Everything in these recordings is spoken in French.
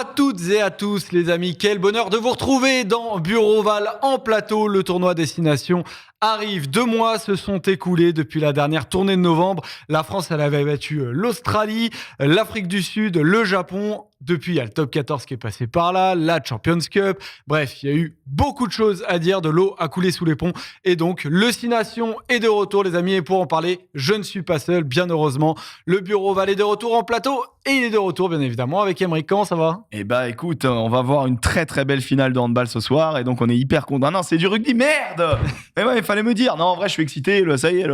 à toutes et à tous les amis, quel bonheur de vous retrouver dans Bureau Val en plateau. Le tournoi Destination arrive. 2 mois se sont écoulés depuis la dernière tournée de novembre. La France, elle avait battu l'Australie, l'Afrique du Sud, le Japon. Depuis, il y a le top 14 qui est passé par là, la Champions Cup. Bref, il y a eu beaucoup de choses à dire, de l'eau à couler sous les ponts. Et donc, le 6 Nations est de retour, les amis. Et pour en parler, je ne suis pas seul, bien heureusement. Le Bureau Val est de retour en plateau. Et il est de retour, bien évidemment, avec Aymeric. Comment ça va ? Eh bah écoute, on va voir une très très belle finale de handball ce soir. Et donc, on est hyper content. Non, c'est du rugby, merde. Mais ouais, il fallait me dire. Non, en vrai, je suis excité. Ça y est,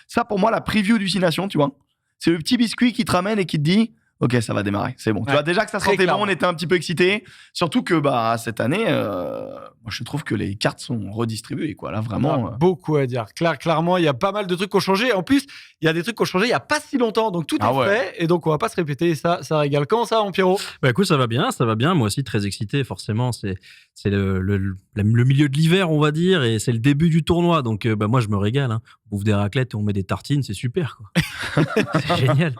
ça pour moi, la preview du 6 Nations, tu vois. C'est le petit biscuit qui te ramène et qui te dit... Ok, ça va démarrer, c'est bon. Ouais, tu vois, déjà que ça sentait bon, on était un petit peu excités. Surtout que cette année, moi, je trouve que les cartes sont redistribuées, quoi. Là, vraiment. Beaucoup à dire. Clairement, il y a pas mal de trucs qui ont changé. En plus, il y a des trucs qui ont changé il n'y a pas si longtemps. Donc, tout est frais. Et donc, on ne va pas se répéter. Et ça régale. Comment ça, mon Pierrot ? Bah, écoute, ça va bien. Moi aussi, très excité. Forcément, c'est le milieu de l'hiver, on va dire. Et c'est le début du tournoi. Donc, moi, je me régale. Hein. On bouffe des raclettes et on met des tartines. C'est super, quoi. C'est génial.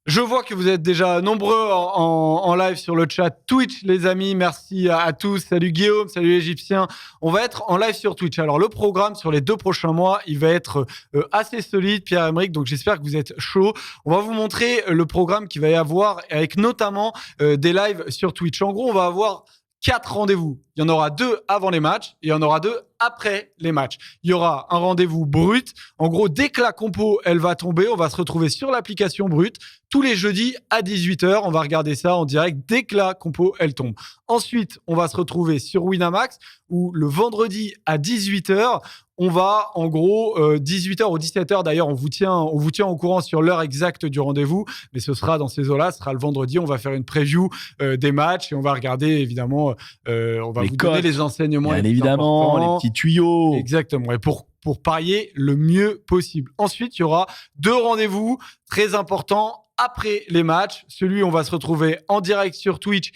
Je vois que vous êtes déjà nombreux en live sur le chat Twitch, les amis. Merci à tous. Salut Guillaume, salut l'Égyptien. On va être en live sur Twitch. Alors, le programme sur les 2 prochains mois, il va être assez solide, Pierre-Aymeric. Donc, j'espère que vous êtes chaud. On va vous montrer le programme qu'il va y avoir avec notamment des lives sur Twitch. En gros, on va avoir 4 rendez-vous. Il y en aura 2 avant les matchs et il y en aura 2 après les matchs. Il y aura un rendez-vous brut. En gros, dès que la compo, elle va tomber, on va se retrouver sur l'application brut tous les jeudis à 18h. On va regarder ça en direct dès que la compo, elle tombe. Ensuite, on va se retrouver sur Winamax où le vendredi à 18h, on va en gros 18h ou 17h. D'ailleurs, on vous tient au courant sur l'heure exacte du rendez-vous, mais ce sera dans ces eaux-là. Ce sera le vendredi. On va faire une preview des matchs et on va regarder évidemment. On va vous donner les enseignements. Bien évidemment, les petits tuyaux. Exactement. Et pour parier le mieux possible. Ensuite, il y aura 2 rendez-vous très importants après les matchs. Celui où on va se retrouver en direct sur Twitch.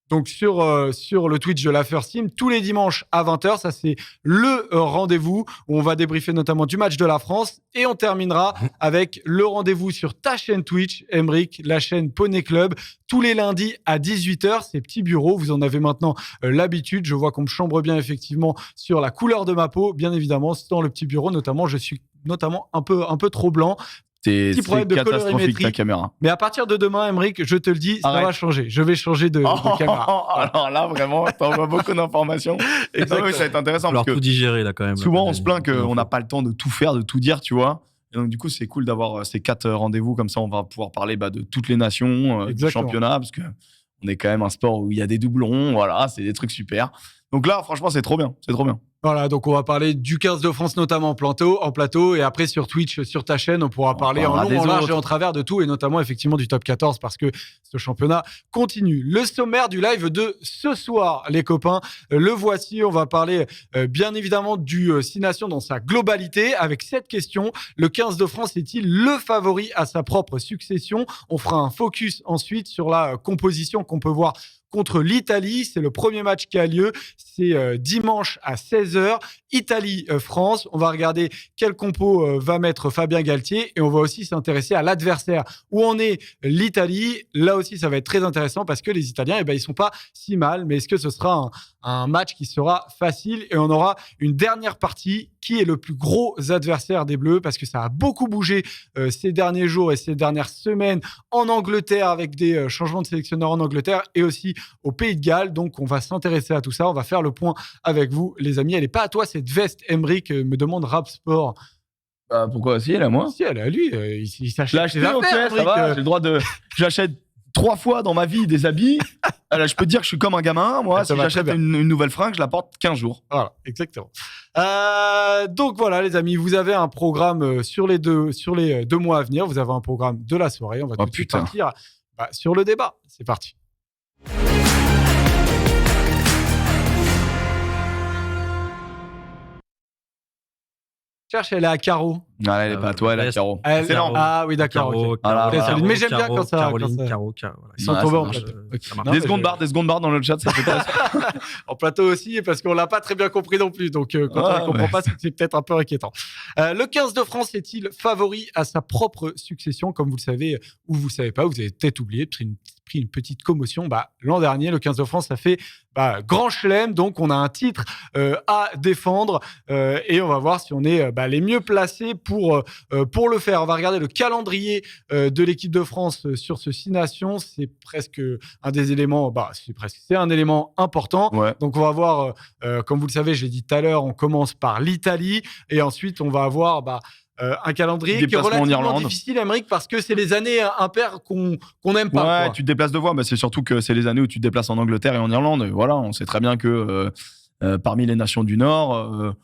Donc, sur le Twitch de la First Team, tous les dimanches à 20h. Ça, c'est le rendez-vous où on va débriefer notamment du match de la France. Et on terminera avec le rendez-vous sur ta chaîne Twitch, Aymeric, la chaîne Poney Club, tous les lundis à 18h. Ces petits bureaux, vous en avez maintenant l'habitude. Je vois qu'on me chambre bien, effectivement, sur la couleur de ma peau. Bien évidemment, dans le petit bureau, notamment, je suis notamment un peu trop blanc. C'est catastrophique ta caméra. Mais à partir de demain, Aymeric, je te le dis, ça va changer. Je vais changer de caméra. Alors là, vraiment, t'envoies beaucoup d'informations. Exactement. Oui, ça va être intéressant. Alors tout digérer là quand même. Souvent, on se plaint qu'on n'a pas le temps de tout faire, de tout dire, tu vois. Et donc, du coup, c'est cool d'avoir ces 4 rendez-vous. Comme ça, on va pouvoir parler de toutes les nations, du championnat, parce qu'on est quand même un sport où il y a des doublons. Voilà, c'est des trucs super. Donc là, franchement, c'est trop bien. C'est trop bien. Voilà, donc on va parler du 15 de France notamment en plateau et après sur Twitch, sur ta chaîne, on pourra parler en long, en large et en travers de tout et notamment effectivement du top 14 parce que ce championnat continue. Le sommaire du live de ce soir, les copains, le voici. On va parler bien évidemment du 6 Nations dans sa globalité avec cette question. Le 15 de France est-il le favori à sa propre succession ? On fera un focus ensuite sur la composition qu'on peut voir contre l'Italie. C'est le premier match qui a lieu. C'est dimanche à 16h. Italie-France. On va regarder quel compo va mettre Fabien Galtier et on va aussi s'intéresser à l'adversaire. Où en est l'Italie ? Là aussi, ça va être très intéressant parce que les Italiens, ils sont pas si mal. Mais est-ce que ce sera un match qui sera facile ? Et on aura une dernière partie. Qui est le plus gros adversaire des Bleus ? Parce que ça a beaucoup bougé ces derniers jours et ces dernières semaines en Angleterre avec des changements de sélectionneurs en Angleterre et aussi au Pays de Galles. Donc, on va s'intéresser à tout ça. On va faire le point avec vous, les amis. Elle n'est pas à toi, cette veste, Aymeric, me demande Rap Sport. Pourquoi ? Si, elle est à moi. Si, elle est à lui. Il s'achète ses affaires, ça va, j'ai le droit de... J'achète 3 fois dans ma vie des habits. Alors, je peux te dire que je suis comme un gamin. Moi, si j'achète une nouvelle fringue, je la porte 15 jours. Voilà, exactement. Donc voilà, les amis, vous avez un programme sur les 2 mois à venir. Vous avez un programme de la soirée. On va tout de suite partir sur le débat. C'est parti. Cherche, elle est à carreau. Ah, elle est pas à toi, elle a Caro. Excellent. Ah oui, d'accord. Caro, Okay. Voilà, Caro, mais j'aime bien quand ça. Caroline, quand ça... Caro. Ils sont tombés en plateau. Des secondes barres dans le chat, ça fait pas. En plateau aussi, parce qu'on l'a pas très bien compris non plus. Donc, quand on ne comprend pas, c'est peut-être un peu inquiétant. Le 15 de France est-il favori à sa propre succession? Comme vous le savez, ou vous ne savez pas, vous avez peut-être oublié, pris une petite commotion. L'an dernier, le 15 de France a fait grand chelem, donc on a un titre à défendre et on va voir si on est les mieux placés pour le faire. On va regarder le calendrier de l'équipe de France sur ce 6 Nations. C'est presque un des éléments, c'est un élément important. Ouais. Donc on va voir, comme vous le savez, je l'ai dit tout à l'heure, on commence par l'Italie et ensuite on va avoir un calendrier qui est relativement difficile, Aymeric, parce que c'est les années impaires qu'on n'aime pas. Ouais, tu te déplaces deux fois. C'est surtout que c'est les années où tu te déplaces en Angleterre et en Irlande. Et voilà, on sait très bien que parmi les nations du Nord,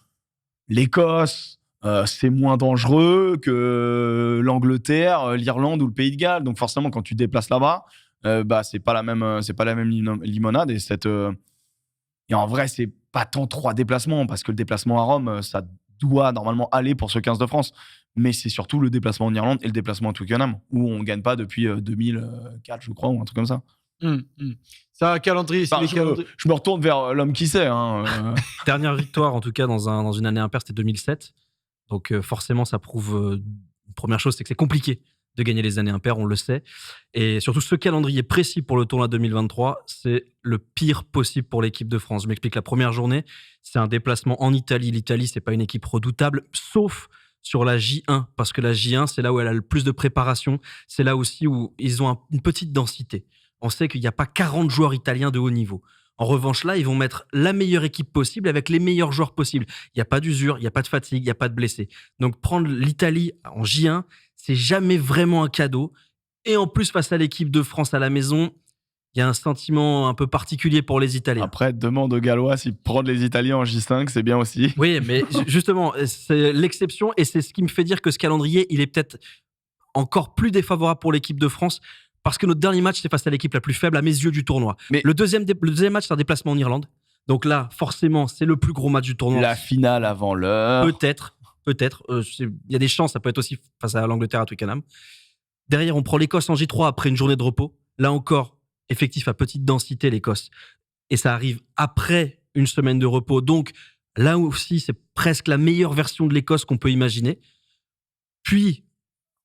l'Écosse, c'est moins dangereux que l'Angleterre, l'Irlande ou le Pays de Galles. Donc forcément, quand tu te déplaces là-bas, c'est pas la même limonade. Et en vrai, c'est pas tant 3 déplacements, parce que le déplacement à Rome, ça doit normalement aller pour ce 15 de France. Mais c'est surtout le déplacement en Irlande et le déplacement à Twickenham, où on ne gagne pas depuis 2004, je crois, ou un truc comme ça. C'est un calendrier. Je me retourne vers l'homme qui sait. Dernière victoire, en tout cas, dans une année impaire, c'était 2007. Donc forcément, ça prouve... première chose, c'est que c'est compliqué de gagner les années impaires, on le sait. Et surtout, ce calendrier précis pour le tournoi 2023, c'est le pire possible pour l'équipe de France. Je m'explique, la première journée, c'est un déplacement en Italie. L'Italie, c'est pas une équipe redoutable, sauf sur la J1, parce que la J1, c'est là où elle a le plus de préparation. C'est là aussi où ils ont une petite densité. On sait qu'il n'y a pas 40 joueurs italiens de haut niveau. En revanche, là, ils vont mettre la meilleure équipe possible avec les meilleurs joueurs possibles. Il n'y a pas d'usure, il n'y a pas de fatigue, il n'y a pas de blessés. Donc, prendre l'Italie en J1, c'est jamais vraiment un cadeau. Et en plus, face à l'équipe de France à la maison, il y a un sentiment un peu particulier pour les Italiens. Après, demande aux Gallois si prendre les Italiens en J5, c'est bien aussi. Oui, mais justement, c'est l'exception et c'est ce qui me fait dire que ce calendrier, il est peut-être encore plus défavorable pour l'équipe de France parce que notre dernier match, c'est face à l'équipe la plus faible à mes yeux du tournoi. Mais le deuxième match, c'est un déplacement en Irlande. Donc là, forcément, c'est le plus gros match du tournoi. La finale avant l'heure. Peut-être. Il y a des chances, ça peut être aussi face à l'Angleterre à Twickenham. Derrière, on prend l'Écosse en J3 après une journée de repos. Là encore, effectif à petite densité, l'Écosse. Et ça arrive après une semaine de repos. Donc, là aussi, c'est presque la meilleure version de l'Écosse qu'on peut imaginer. Puis,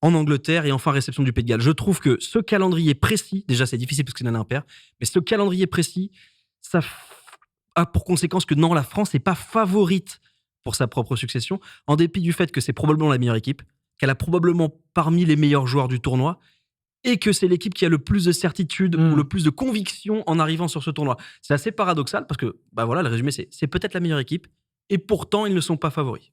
en Angleterre et enfin réception du Pays de Galles. Je trouve que ce calendrier précis, déjà c'est difficile parce que c'est une année impaire, mais ce calendrier précis, ça a pour conséquence que non, la France n'est pas favorite pour sa propre succession, en dépit du fait que c'est probablement la meilleure équipe, qu'elle a probablement parmi les meilleurs joueurs du tournoi, et que c'est l'équipe qui a le plus de certitude ou le plus de conviction en arrivant sur ce tournoi. C'est assez paradoxal parce que, le résumé, c'est peut-être la meilleure équipe, et pourtant, ils ne sont pas favoris.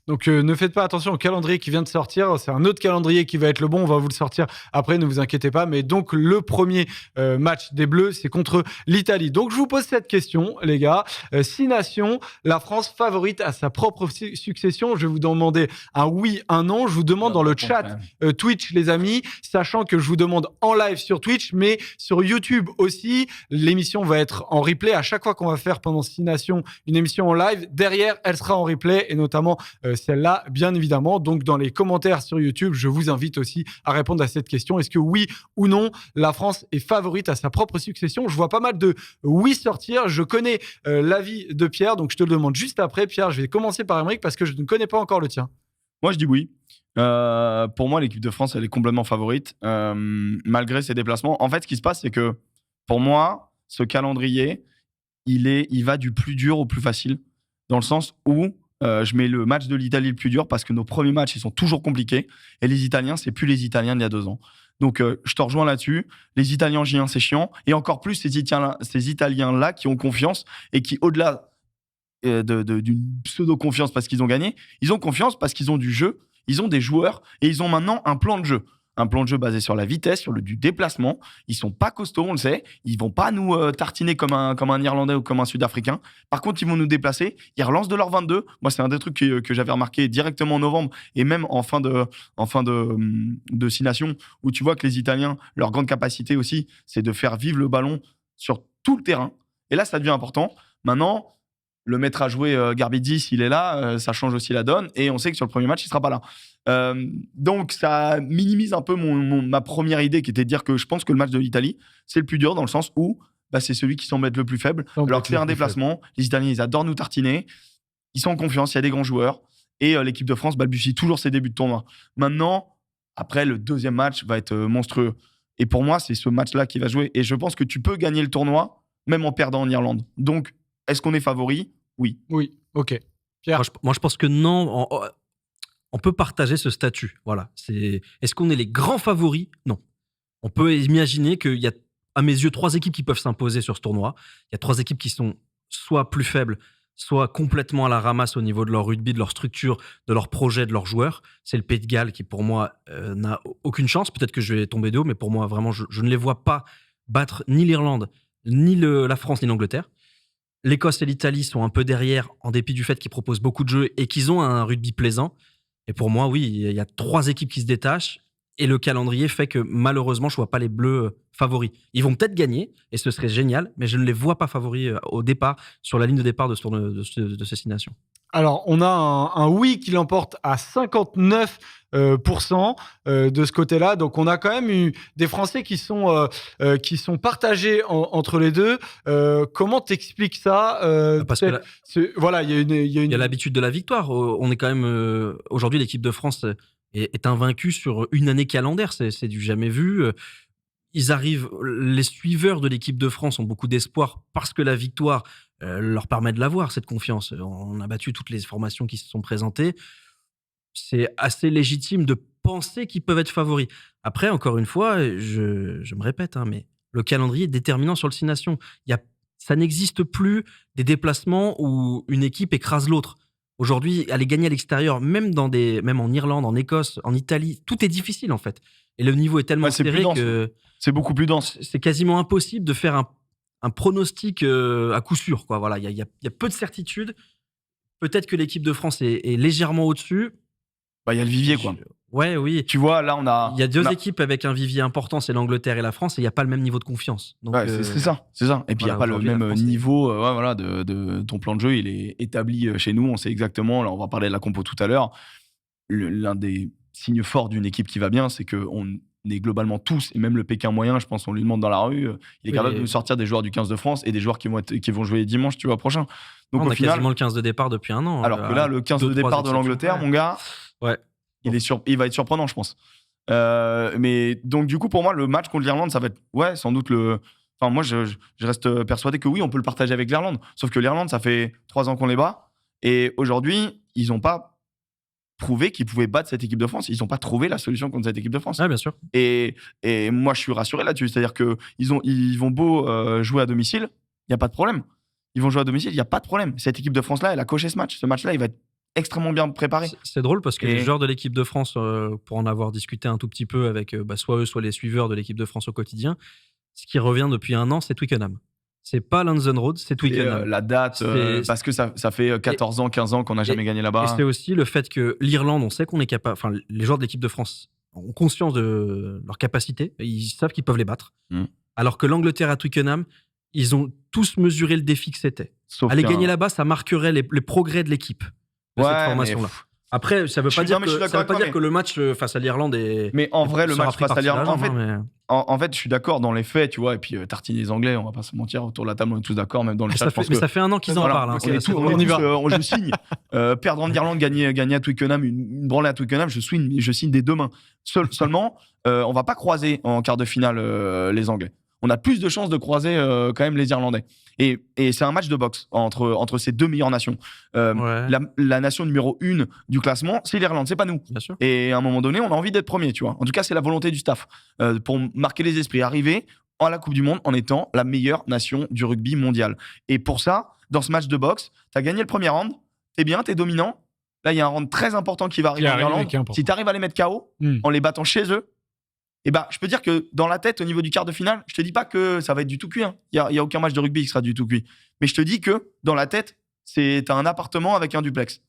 Donc ne faites pas attention au calendrier qui vient de sortir, c'est un autre calendrier qui va être le bon, on va vous le sortir après, ne vous inquiétez pas, mais donc le premier match des Bleus, c'est contre l'Italie. Donc je vous pose cette question les gars, 6 nations, la France favorite à sa propre succession, je vais vous demander un oui, un non, je vous demande dans le chat Twitch les amis, sachant que je vous demande en live sur Twitch, mais sur YouTube aussi, l'émission va être en replay à chaque fois qu'on va faire pendant 6 nations une émission en live, derrière elle sera en replay et notamment celle-là, bien évidemment. Donc, dans les commentaires sur YouTube, je vous invite aussi à répondre à cette question. Est-ce que oui ou non, la France est favorite à sa propre succession? Je vois pas mal de oui sortir. Je connais l'avis de Pierre, donc je te le demande juste après. Pierre, je vais commencer par Aymeric parce que je ne connais pas encore le tien. Moi, je dis oui. Pour moi, l'équipe de France, elle est complètement favorite, malgré ses déplacements. En fait, ce qui se passe, c'est que pour moi, ce calendrier, il va du plus dur au plus facile, dans le sens où je mets le match de l'Italie le plus dur parce que nos premiers matchs, ils sont toujours compliqués. Et les Italiens, c'est plus les Italiens d'il y a 2 ans. Donc, je te rejoins là-dessus. Les Italiens en J1, c'est chiant. Et encore plus ces Italiens-là qui ont confiance et qui, au-delà d'une pseudo-confiance parce qu'ils ont gagné, ils ont confiance parce qu'ils ont du jeu, ils ont des joueurs et ils ont maintenant un plan de jeu. Un plan de jeu basé sur la vitesse, sur du déplacement. Ils sont pas costauds, on le sait. Ils vont pas nous tartiner comme un Irlandais ou comme un Sud-Africain. Par contre, ils vont nous déplacer. Ils relancent de leur 22. Moi, c'est un des trucs que j'avais remarqué directement en novembre et même en fin de 6 nations, où tu vois que les Italiens, leur grande capacité aussi, c'est de faire vivre le ballon sur tout le terrain. Et là, ça devient important. Maintenant, le maître à jouer Garbidi, s'il est là, ça change aussi la donne. Et on sait que sur le premier match, il sera pas là. Donc, ça minimise un peu ma première idée, qui était de dire que je pense que le match de l'Italie, c'est le plus dur dans le sens où c'est celui qui semble être le plus faible. Alors que c'est un déplacement. Les Italiens, ils adorent nous tartiner. Ils sont en confiance, il y a des grands joueurs. Et l'équipe de France balbutie toujours ses débuts de tournoi. Maintenant, après, le deuxième match va être monstrueux. Et pour moi, c'est ce match-là qui va jouer. Et je pense que tu peux gagner le tournoi, même en perdant en Irlande. Donc, est-ce qu'on est favori ? Oui. Oui, ok. Pierre ? Moi, je pense que non. On peut partager ce statut. Voilà. Est-ce qu'on est les grands favoris ? Non. On peut imaginer qu'il y a, à mes yeux, 3 équipes qui peuvent s'imposer sur ce tournoi. Il y a 3 équipes qui sont soit plus faibles, soit complètement à la ramasse au niveau de leur rugby, de leur structure, de leur projet, de leurs joueurs. C'est le Pays de Galles qui, pour moi, n'a aucune chance. Peut-être que je vais tomber de haut, mais pour moi, vraiment, je ne les vois pas battre ni l'Irlande, ni la France, ni l'Angleterre. L'Écosse et l'Italie sont un peu derrière, en dépit du fait qu'ils proposent beaucoup de jeux et qu'ils ont un rugby plaisant. Et pour moi, oui, il y a 3 équipes qui se détachent. Et le calendrier fait que, malheureusement, je ne vois pas les Bleus favoris. Ils vont peut-être gagner, et ce serait génial, mais je ne les vois pas favoris au départ, sur la ligne de départ de ces 6 nations. Alors, on a un oui qui l'emporte à 59% de ce côté-là. Donc, on a quand même eu des Français qui sont partagés entre les deux. Comment t'expliques ça ? Parce que voilà, il y a l'habitude de la victoire. On est quand même aujourd'hui, l'équipe de France est invaincue sur une année calendaire. C'est du jamais vu. Ils arrivent, les suiveurs de l'équipe de France ont beaucoup d'espoir parce que la victoire leur permet de l'avoir, cette confiance. On a battu toutes les formations qui se sont présentées. C'est assez légitime de penser qu'ils peuvent être favoris. Après, encore une fois, je me répète, mais le calendrier est déterminant sur le 6 nations. Ça n'existe plus des déplacements où une équipe écrase l'autre. Aujourd'hui, aller gagner à l'extérieur, même en Irlande, en Écosse, en Italie, tout est difficile en fait. Et le niveau est tellement serré que c'est beaucoup plus dense. C'est quasiment impossible de faire un pronostic à coup sûr. Voilà, il y a peu de certitudes. Peut-être que l'équipe de France est légèrement au-dessus. Il y a le vivier, quoi. Ouais, oui. Tu vois, là, il y a 2 équipes avec un vivier important, c'est l'Angleterre et la France, et il n'y a pas le même niveau de confiance. Donc, c'est ça. Et puis, il n'y a pas le même niveau de ton plan de jeu. Il est établi chez nous. On sait exactement, là, on va parler de la compo tout à l'heure. L'un des signes forts d'une équipe qui va bien, c'est qu'on est globalement tous, et même le Pékin moyen, je pense, on lui demande dans la rue, il est capable de nous sortir des joueurs du 15 de France et des joueurs qui vont jouer dimanche, tu vois, prochain. Donc, on au a final, quasiment le 15 de départ depuis un an. Alors que là, le 15 de départ de l'Angleterre, mon gars, il va être surprenant, je pense. Mais donc, du coup, pour moi, le match contre l'Irlande, ça va être, sans doute Enfin, moi, je reste persuadé que oui, on peut le partager avec l'Irlande. Sauf que l'Irlande, ça fait 3 ans qu'on les bat. Et aujourd'hui, ils n'ont pas prouvé qu'ils pouvaient battre cette équipe de France. Ils n'ont pas trouvé la solution contre cette équipe de France. Ouais, bien sûr. Et moi, je suis rassuré là-dessus. C'est-à-dire qu'ils vont beau jouer à domicile, il n'y a pas de problème. Ils vont jouer à domicile, il n'y a pas de problème. Cette équipe de France-là, elle a coché ce match. Ce match-là, il va être extrêmement bien préparé. C'est drôle parce que les joueurs de l'équipe de France, pour en avoir discuté un tout petit peu avec soit eux, soit les suiveurs de l'équipe de France au quotidien, ce qui revient depuis un an, c'est Twickenham. C'est pas London Road, c'est Twickenham. La date, parce que ça fait 14 ans, 15 ans qu'on n'a jamais gagné là-bas. Et c'est aussi le fait que l'Irlande, on sait qu'on est capable. Enfin, les joueurs de l'équipe de France ont conscience de leur capacité. Ils savent qu'ils peuvent les battre. Alors que l'Angleterre à Twickenham, ils ont tous mesuré le défi que c'était. Aller gagner là-bas, ça marquerait les progrès de l'équipe, de cette formation-là. Après, ça ne veut pas dire que le match face à l'Irlande est. Mais en vrai, le match face à l'Irlande, en fait, je suis d'accord dans les faits, tu vois. Et puis, tartiner les Anglais, on va pas se mentir, autour de la table, on est tous d'accord, même dans le chat. Mais ça fait un an qu'ils en parlent. On y va. Je signe. Perdre en Irlande, gagner à Twickenham, une branlée à Twickenham, je signe des 2 mains. Seulement, on va pas croiser en quart de finale les Anglais. On a plus de chances de croiser quand même les Irlandais. Et c'est un match de boxe entre ces 2 meilleures nations. La nation numéro 1 du classement, c'est l'Irlande, c'est pas nous. Bien sûr. Et à un moment donné, on a envie d'être premier, tu vois. En tout cas, c'est la volonté du staff pour marquer les esprits, arriver à la Coupe du Monde en étant la meilleure nation du rugby mondial. Et pour ça, dans ce match de boxe, tu as gagné le premier round, t'es bien, t'es dominant. Là, il y a un round très important qui va arriver en Irlande. Si tu arrives à les mettre KO en les battant chez eux, je peux dire que dans la tête, au niveau du quart de finale, je te dis pas que ça va être du tout cuit. Il y a aucun match de rugby qui sera du tout cuit. Mais je te dis que dans la tête, t'as un appartement avec un duplex.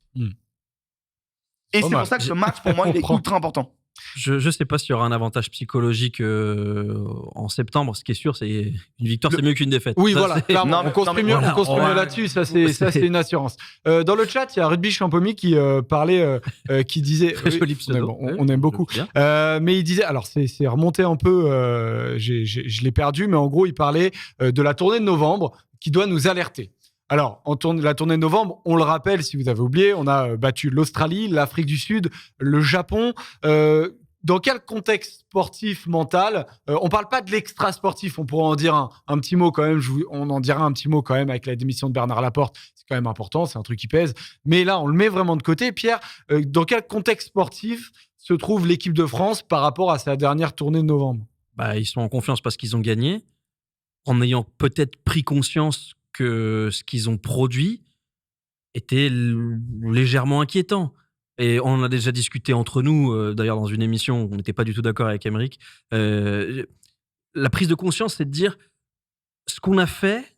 Et c'est pour ça que ce match, pour moi, il est ultra important. Je sais pas s'il y aura un avantage psychologique en septembre. Ce qui est sûr, c'est une victoire, c'est mieux qu'une défaite. Oui, ça, voilà, clairement. On construit mieux, là-dessus. Ça, c'est une assurance. Dans le chat, il y a Rugby Champomy qui parlait, qui disait. Très joli pseudo. On aime beaucoup. Mais il disait, alors c'est remonté un peu, je l'ai perdu, mais en gros, il parlait de la tournée de novembre qui doit nous alerter. Alors, la tournée de novembre, on le rappelle, si vous avez oublié, on a battu l'Australie, l'Afrique du Sud, le Japon. Dans quel contexte sportif, mental on parle pas de l'extra sportif, on pourra en dire un petit mot quand même. On en dira un petit mot quand même avec la démission de Bernard Laporte. C'est quand même important, c'est un truc qui pèse. Mais là, on le met vraiment de côté. Pierre, dans quel contexte sportif se trouve l'équipe de France par rapport à sa dernière tournée de novembre ? Ils sont en confiance parce qu'ils ont gagné, en ayant peut-être pris conscience que ce qu'ils ont produit était légèrement inquiétant. Et on en a déjà discuté entre nous, d'ailleurs dans une émission où on n'était pas du tout d'accord avec Aymeric. La prise de conscience, c'est de dire ce qu'on a fait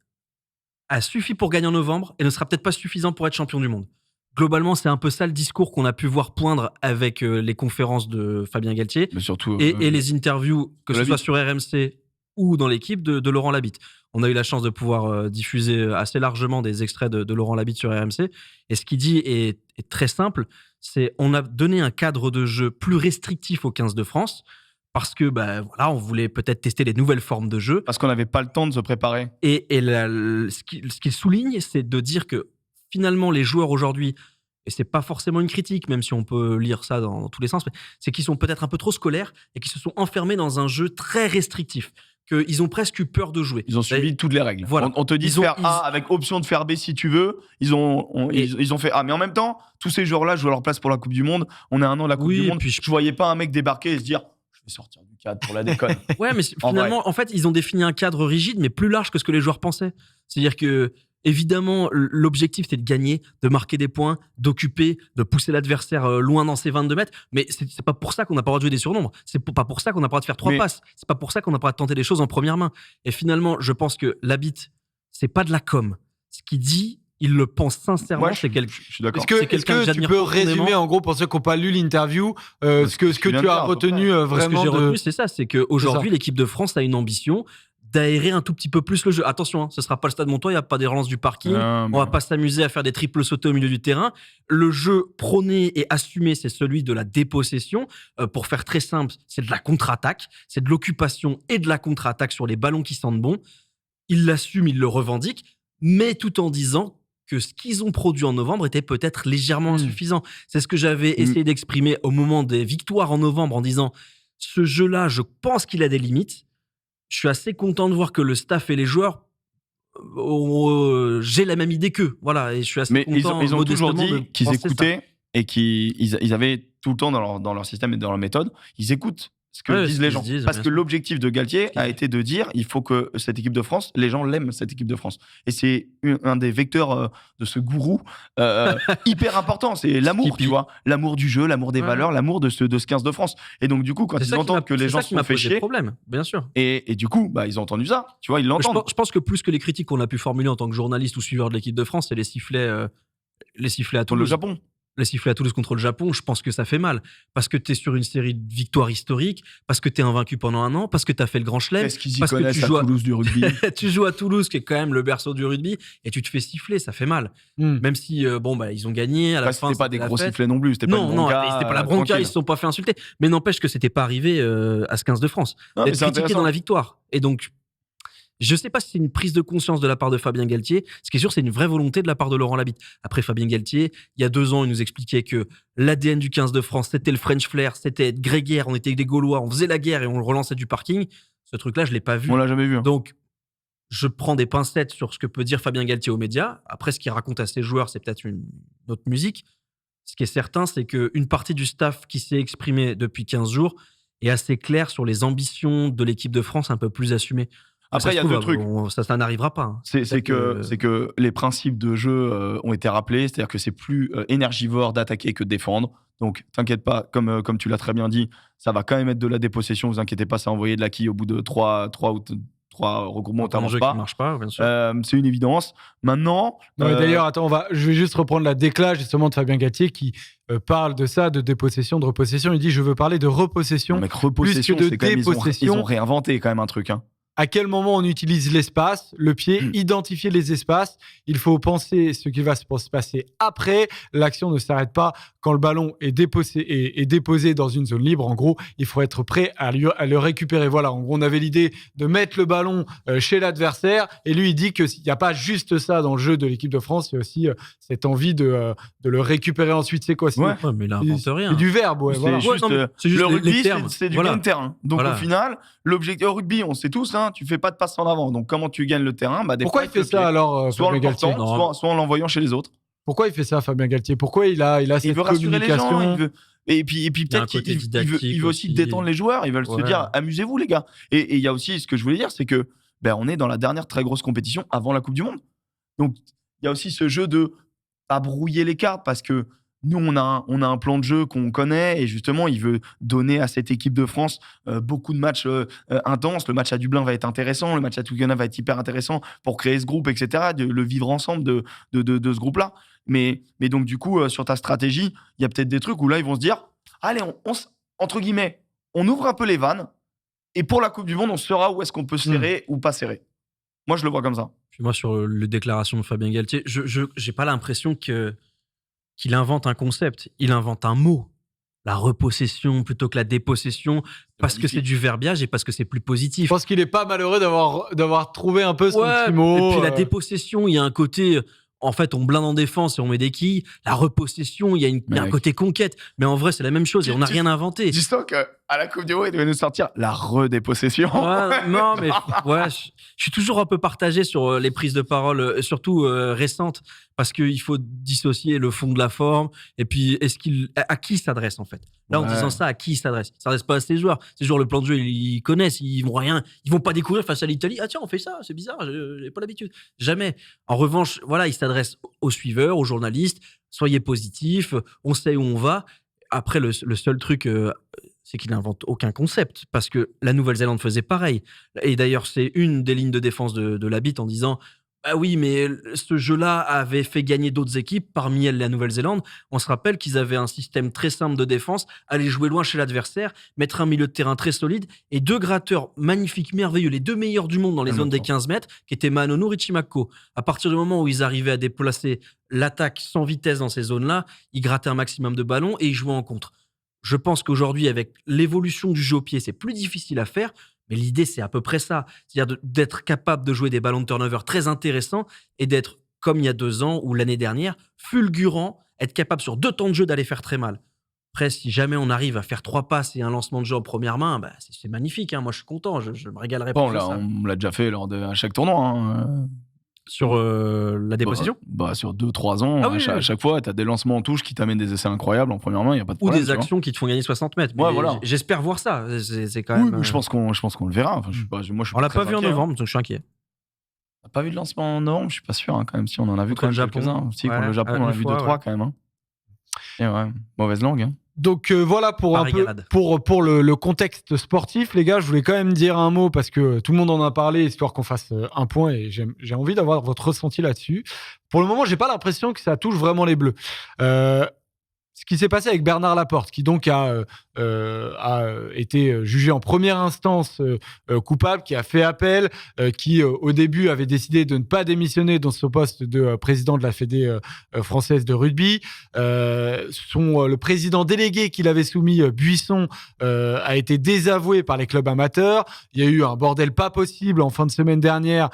a suffi pour gagner en novembre et ne sera peut-être pas suffisant pour être champion du monde. Globalement, c'est un peu ça le discours qu'on a pu voir poindre avec les conférences de Fabien Galtier. Mais surtout, et les interviews, que ce soit sur RMC ou dans l'équipe de Laurent Labitte. On a eu la chance de pouvoir diffuser assez largement des extraits de Laurent Labitte sur RMC. Et ce qu'il dit est très simple, c'est on a donné un cadre de jeu plus restrictif aux 15 de France parce que on voulait peut-être tester les nouvelles formes de jeu. Parce qu'on n'avait pas le temps de se préparer. Et ce qu'il souligne, c'est de dire que finalement, les joueurs aujourd'hui, et c'est pas forcément une critique, même si on peut lire ça dans tous les sens, mais c'est qu'ils sont peut-être un peu trop scolaires et qu'ils se sont enfermés dans un jeu très restrictif. Qu'ils ont presque eu peur de jouer. Ils ont suivi toutes les règles. Voilà. On te dit faire A avec option de faire B si tu veux. Ils ont fait A. Mais en même temps, tous ces joueurs-là jouent leur place pour la Coupe du Monde. On est à un an de la Coupe du Monde. Puis je voyais pas un mec débarquer et se dire je vais sortir du cadre pour la déconne. Ouais, mais finalement, en fait, ils ont défini un cadre rigide, mais plus large que ce que les joueurs pensaient. C'est-à-dire que évidemment, l'objectif, c'est de gagner, de marquer des points, d'occuper, de pousser l'adversaire loin dans ses 22 mètres. Mais c'est pas pour ça qu'on n'a pas le droit de jouer des surnombres. C'est pas pour ça qu'on n'a pas le droit de faire 3 passes. C'est pas pour ça qu'on n'a pas le droit de tenter des choses en première main. Et finalement, je pense que Labitte, c'est pas de la com. Ce qu'il dit, il le pense sincèrement. Moi, je suis d'accord. Est-ce que tu peux résumer, en gros, pour ceux qui n'ont pas lu l'interview, ce que tu as retenu vraiment Ce que j'ai retenu, c'est ça. C'est qu'aujourd'hui, l'équipe de France a une ambition d'aérer un tout petit peu plus le jeu. Attention, ce sera pas le Stade Montois, il n'y a pas des relances du parking, on va pas s'amuser à faire des triples sautés au milieu du terrain. Le jeu prôné et assumé, c'est celui de la dépossession. Pour faire très simple, c'est de la contre-attaque, c'est de l'occupation et de la contre-attaque sur les ballons qui sentent bon. Ils l'assument, ils le revendiquent, mais tout en disant que ce qu'ils ont produit en novembre était peut-être légèrement insuffisant. C'est ce que j'avais essayé d'exprimer au moment des victoires en novembre en disant ce jeu-là, je pense qu'il a des limites. Je suis assez content de voir que le staff et les joueurs j'ai la même idée qu'eux. Voilà, et je suis assez content. Ils ont toujours dit qu'ils écoutaient et qu'ils avaient tout le temps dans leur système et dans leur méthode, ils écoutent ce que disent les gens. Parce que l'objectif de Galtier a été de dire il faut que cette équipe de France, les gens l'aiment, cette équipe de France. Et c'est un des vecteurs de ce gourou hyper important. C'est l'amour, tu vois. L'amour du jeu, l'amour des valeurs, l'amour de ce 15 de France. Et donc, du coup, quand ils entendent que les gens se font fait chier. Problème, bien sûr. Et du coup, ils ont entendu ça. Tu vois, ils l'entendent. Je pense que plus que les critiques qu'on a pu formuler en tant que journaliste ou suiveur de l'équipe de France, c'est les sifflets à Toulouse. Le Japon. Les sifflets à Toulouse contre le Japon, je pense que ça fait mal. Parce que tu es sur une série de victoires historiques, parce que tu es invaincu pendant un an, parce que tu as fait le Grand Chelem. Est-ce qu'ils y connaissent à Toulouse du rugby? Tu joues à Toulouse, qui est quand même le berceau du rugby, et tu te fais siffler, ça fait mal. Même si, ils ont gagné à la fin. C'était pas des gros sifflets non plus. C'était pas c'était pas la bronca, ils se sont pas fait insulter. Mais n'empêche que c'était pas arrivé à ce 15 de France. D'être critiqué dans la victoire. Et donc, je ne sais pas si c'est une prise de conscience de la part de Fabien Galtier. Ce qui est sûr, c'est une vraie volonté de la part de Laurent Labitte. Après, Fabien Galtier, il y a 2 ans, il nous expliquait que l'ADN du 15 de France, c'était le French flair, c'était être grégaire, on était des Gaulois, on faisait la guerre et on le relançait du parking. Ce truc-là, je ne l'ai pas vu. On l'a jamais vu. Donc, je prends des pincettes sur ce que peut dire Fabien Galtier aux médias. Après, ce qu'il raconte à ses joueurs, c'est peut-être une autre musique. Ce qui est certain, c'est qu'une partie du staff qui s'est exprimé depuis 15 jours est assez claire sur les ambitions de l'équipe de France un peu plus assumées. Après, il y a 2 trucs. Ça n'arrivera pas. C'est que les principes de jeu ont été rappelés. C'est-à-dire que c'est plus énergivore d'attaquer que de défendre. Donc, t'inquiète pas, comme tu l'as très bien dit, ça va quand même être de la dépossession. Vous inquiétez pas, ça a envoyé de la quille au bout de 3 3 regroupements Un jeu qui marche pas, bien sûr. C'est une évidence. Maintenant. Non, mais d'ailleurs, attends, je vais juste reprendre la décla justement de Fabien Galtier qui parle de ça, de dépossession, de repossession. Il dit je veux parler de repossession. Non, mec, repossession, plus que de c'est quand même, dépossession. ils ont réinventé quand même un truc. Hein. À quel moment on utilise l'espace, le pied, identifier les espaces. Il faut penser ce qui va se passer après. L'action ne s'arrête pas quand le ballon est déposé dans une zone libre. En gros, il faut être prêt à le récupérer. Voilà, en gros, on avait l'idée de mettre le ballon chez l'adversaire. Et lui, il dit qu'il n'y a pas juste ça dans le jeu de l'équipe de France. Il y a aussi cette envie de le récupérer ensuite. C'est quoi mais il n'invente rien. C'est du verbe, ouais. Voilà. C'est juste le rugby, termes. c'est du gain de terrain. Donc au final, l'objectif au rugby, on sait tous, tu fais pas de passe en avant. Donc comment tu gagnes le terrain? Pourquoi il fait ça alors, soit en Fabien le portant, soit en l'envoyant chez les autres. Pourquoi il fait ça, Fabien Galtier? Pourquoi il a cette veut rassurer communication? les gens, et puis peut-être qu'il veut aussi détendre les joueurs. Ils veulent se dire amusez-vous les gars. Et il y a aussi ce que je voulais dire, c'est que on est dans la dernière très grosse compétition avant la Coupe du Monde. Donc il y a aussi ce jeu de pas brouiller les cartes parce que nous, on a un plan de jeu qu'on connaît et justement, il veut donner à cette équipe de France beaucoup de matchs intenses. Le match à Dublin va être intéressant, le match à Twickenham va être hyper intéressant pour créer ce groupe, etc., de le vivre ensemble de ce groupe-là. Mais donc, du coup, sur ta stratégie, il y a peut-être des trucs où là, ils vont se dire allez, entre guillemets, on ouvre un peu les vannes et pour la Coupe du Monde, on saura où est-ce qu'on peut serrer ou pas serrer. Moi, je le vois comme ça. Puis moi, sur les déclarations de Fabien Galtier, je n'ai pas l'impression qu'il invente un concept, il invente un mot. La repossession plutôt que la dépossession, parce que c'est du verbiage et parce que c'est plus positif. Je pense qu'il n'est pas malheureux d'avoir trouvé un peu son petit mot. Et puis la dépossession, il y a un côté... En fait, on blinde en défense et on met des quilles. La repossession, il y a un côté conquête. Mais en vrai, c'est la même chose et on n'a rien inventé. Dis-toi qu'à la Coupe du Monde, il devait nous sortir la redépossession. Non, mais je suis toujours un peu partagé sur les prises de parole, surtout récentes, parce qu'il faut dissocier le fond de la forme. Et puis, à qui il s'adresse en fait? Là, en disant ça, à qui il s'adresse? Il s'adresse pas à ses joueurs. Ces joueurs, le plan de jeu, ils connaissent. Ils vont pas découvrir face à l'Italie. Ah tiens, on fait ça, c'est bizarre, j'ai pas l'habitude. Jamais. En revanche, voilà, il s'adresse aux suiveurs, aux journalistes. Soyez positifs, on sait où on va. Après, le seul truc, c'est qu'il n'invente aucun concept, parce que la Nouvelle-Zélande faisait pareil. Et d'ailleurs, c'est une des lignes de défense de la bite en disant ah oui, mais ce jeu-là avait fait gagner d'autres équipes, parmi elles la Nouvelle-Zélande. On se rappelle qu'ils avaient un système très simple de défense, aller jouer loin chez l'adversaire, mettre un milieu de terrain très solide et 2 gratteurs magnifiques, merveilleux, les 2 meilleurs du monde dans les zones des 15 mètres, qui étaient Manono, Richimako. À partir du moment où ils arrivaient à déplacer l'attaque sans vitesse dans ces zones-là, ils grattaient un maximum de ballons et ils jouaient en contre. Je pense qu'aujourd'hui, avec l'évolution du jeu au pied, c'est plus difficile à faire. Mais l'idée, c'est à peu près ça. C'est-à-dire d'être capable de jouer des ballons de turnover très intéressants et d'être, comme il y a 2 ans ou l'année dernière, fulgurant, être capable sur 2 temps de jeu d'aller faire très mal. Après, si jamais on arrive à faire 3 passes et un lancement de jeu en première main, c'est magnifique. Moi, je suis content. Je me régalerai pour ça. On l'a déjà fait à chaque tournoi. Sur la dépossession sur 2-3 ans, à chaque fois, tu as des lancements en touche qui t'amènent des essais incroyables en première main, il n'y a pas de problème. Ou des actions qui te font gagner 60 mètres. J'espère voir ça. C'est quand même. Mais je pense qu'on le verra. On l'a pas vu en novembre, donc je suis inquiet. On n'a pas vu de lancement en novembre, je suis pas sûr quand même. Si on en a vu contre le Japon. Si, contre le Japon, on en a vu 2-3 quand même. Et mauvaise langue. Donc voilà pour le contexte sportif, les gars. Je voulais quand même dire un mot parce que tout le monde en a parlé, histoire qu'on fasse un point et j'ai envie d'avoir votre ressenti là-dessus. Pour le moment, j'ai pas l'impression que ça touche vraiment les Bleus. Ce qui s'est passé avec Bernard Laporte, qui donc a été jugé en première instance coupable, qui a fait appel, qui au début avait décidé de ne pas démissionner dans son poste de président de la Fédé française de rugby. Le président délégué qu'il avait soumis, Buisson, a été désavoué par les clubs amateurs. Il y a eu un bordel pas possible en fin de semaine dernière.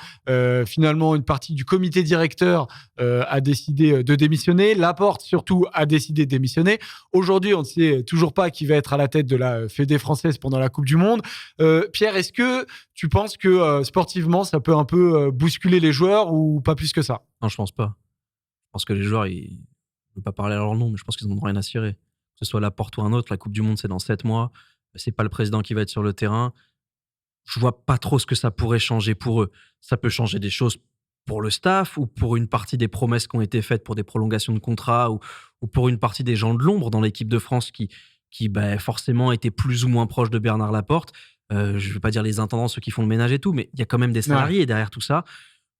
Finalement, une partie du comité directeur a décidé de démissionner. Laporte, surtout, a décidé de démissionner. Aujourd'hui, on ne sait toujours pas qui va être à la tête de la Fédé française pendant la Coupe du Monde. Pierre, est-ce que tu penses que sportivement, ça peut un peu bousculer les joueurs ou pas plus que ça? Non, je pense pas. Je pense que les joueurs, je ne veux pas parler à leur nom, mais je pense qu'ils n'en ont rien à cirer. Que ce soit Laporte ou un autre, la Coupe du Monde, c'est dans 7 mois. C'est pas le président qui va être sur le terrain. Je vois pas trop ce que ça pourrait changer pour eux. Ça peut changer des choses pour le staff ou pour une partie des promesses qui ont été faites pour des prolongations de contrat ou pour une partie des gens de l'ombre dans l'équipe de France qui qui forcément étaient plus ou moins proches de Bernard Laporte. Je ne vais pas dire les intendants, ceux qui font le ménage et tout, mais il y a quand même des salariés derrière tout ça.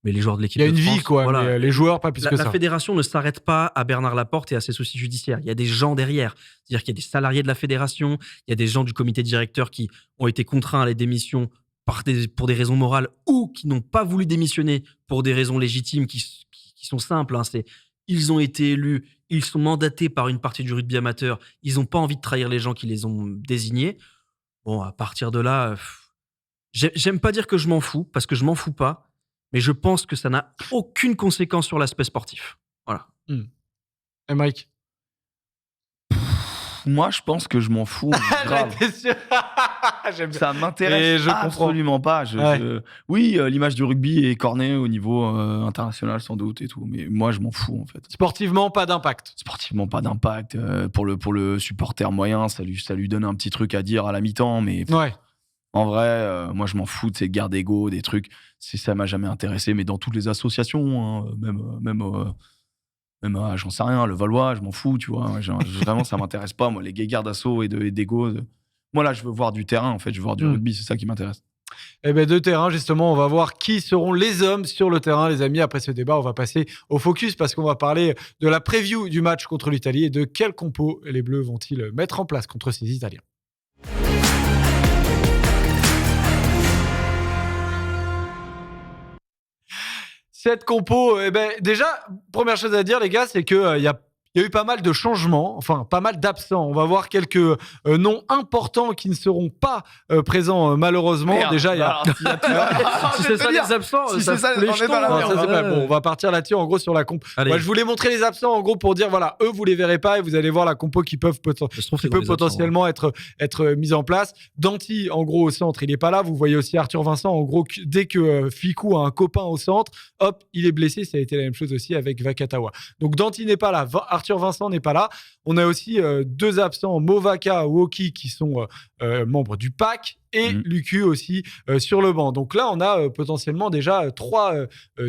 Mais les joueurs de l'équipe de France... Il y a une vie, quoi. Voilà. Mais les joueurs, pas plus que ça. La fédération ne s'arrête pas à Bernard Laporte et à ses soucis judiciaires. Il y a des gens derrière. C'est-à-dire qu'il y a des salariés de la fédération, il y a des gens du comité directeur qui ont été contraints à la démission pour des raisons morales ou qui n'ont pas voulu démissionner pour des raisons légitimes qui sont simples. Ils ont été élus, ils sont mandatés par une partie du rugby amateur, ils n'ont pas envie de trahir les gens qui les ont désignés. Bon, à partir de là, j'aime pas dire que je m'en fous, parce que je m'en fous pas. Mais je pense que ça n'a aucune conséquence sur l'aspect sportif. Voilà. Et Mike? Moi, je pense que je m'en fous. Grave. Ça m'intéresse absolument pas. Oui, l'image du rugby est cornée au niveau international sans doute et tout, mais moi, je m'en fous en fait. Sportivement, pas d'impact. Sportivement, pas d'impact. Pour le supporter moyen, ça lui donne un petit truc à dire à la mi-temps, mais... Ouais. En vrai, moi, je m'en fous de ces guerres d'ego, des trucs. Ça m'a jamais intéressé, mais dans toutes les associations, même j'en sais rien, le Valois, je m'en fous, tu vois. Vraiment, ça m'intéresse pas, moi, les guerres d'assaut et d'ego. Moi, là, je veux voir du terrain, en fait. Je veux voir du rugby, c'est ça qui m'intéresse. Eh bien, de terrain, justement, on va voir qui seront les hommes sur le terrain, les amis. Après ce débat, on va passer au focus parce qu'on va parler de la preview du match contre l'Italie et de quel compo les Bleus vont-ils mettre en place contre ces Italiens. Cette compo, déjà, première chose à dire, les gars, c'est qu'il y a eu pas mal de changements, enfin pas mal d'absents. On va voir quelques noms importants qui ne seront pas présents malheureusement. Merde, déjà, il y a... Si c'est ça les absents, si ça c'est ça, fout les on est jetons, dans la hein. merde. Ça, c'est pas bon. On va partir là-dessus en gros sur la compo. Moi, je voulais montrer les absents en gros pour dire voilà, eux vous les verrez pas et vous allez voir la compo qui peut potentiellement être mise en place. Danty en gros au centre, il est pas là. Vous voyez aussi Arthur Vincent en gros dès que Ficou a un copain au centre, hop, il est blessé. Ça a été la même chose aussi avec Vakatawa. Donc Danty n'est pas là, Arthur Vincent n'est pas là. On a aussi deux absents, Movaka, Woki qui sont membres du PAC et Lucu aussi sur le banc. Donc là, on a potentiellement déjà trois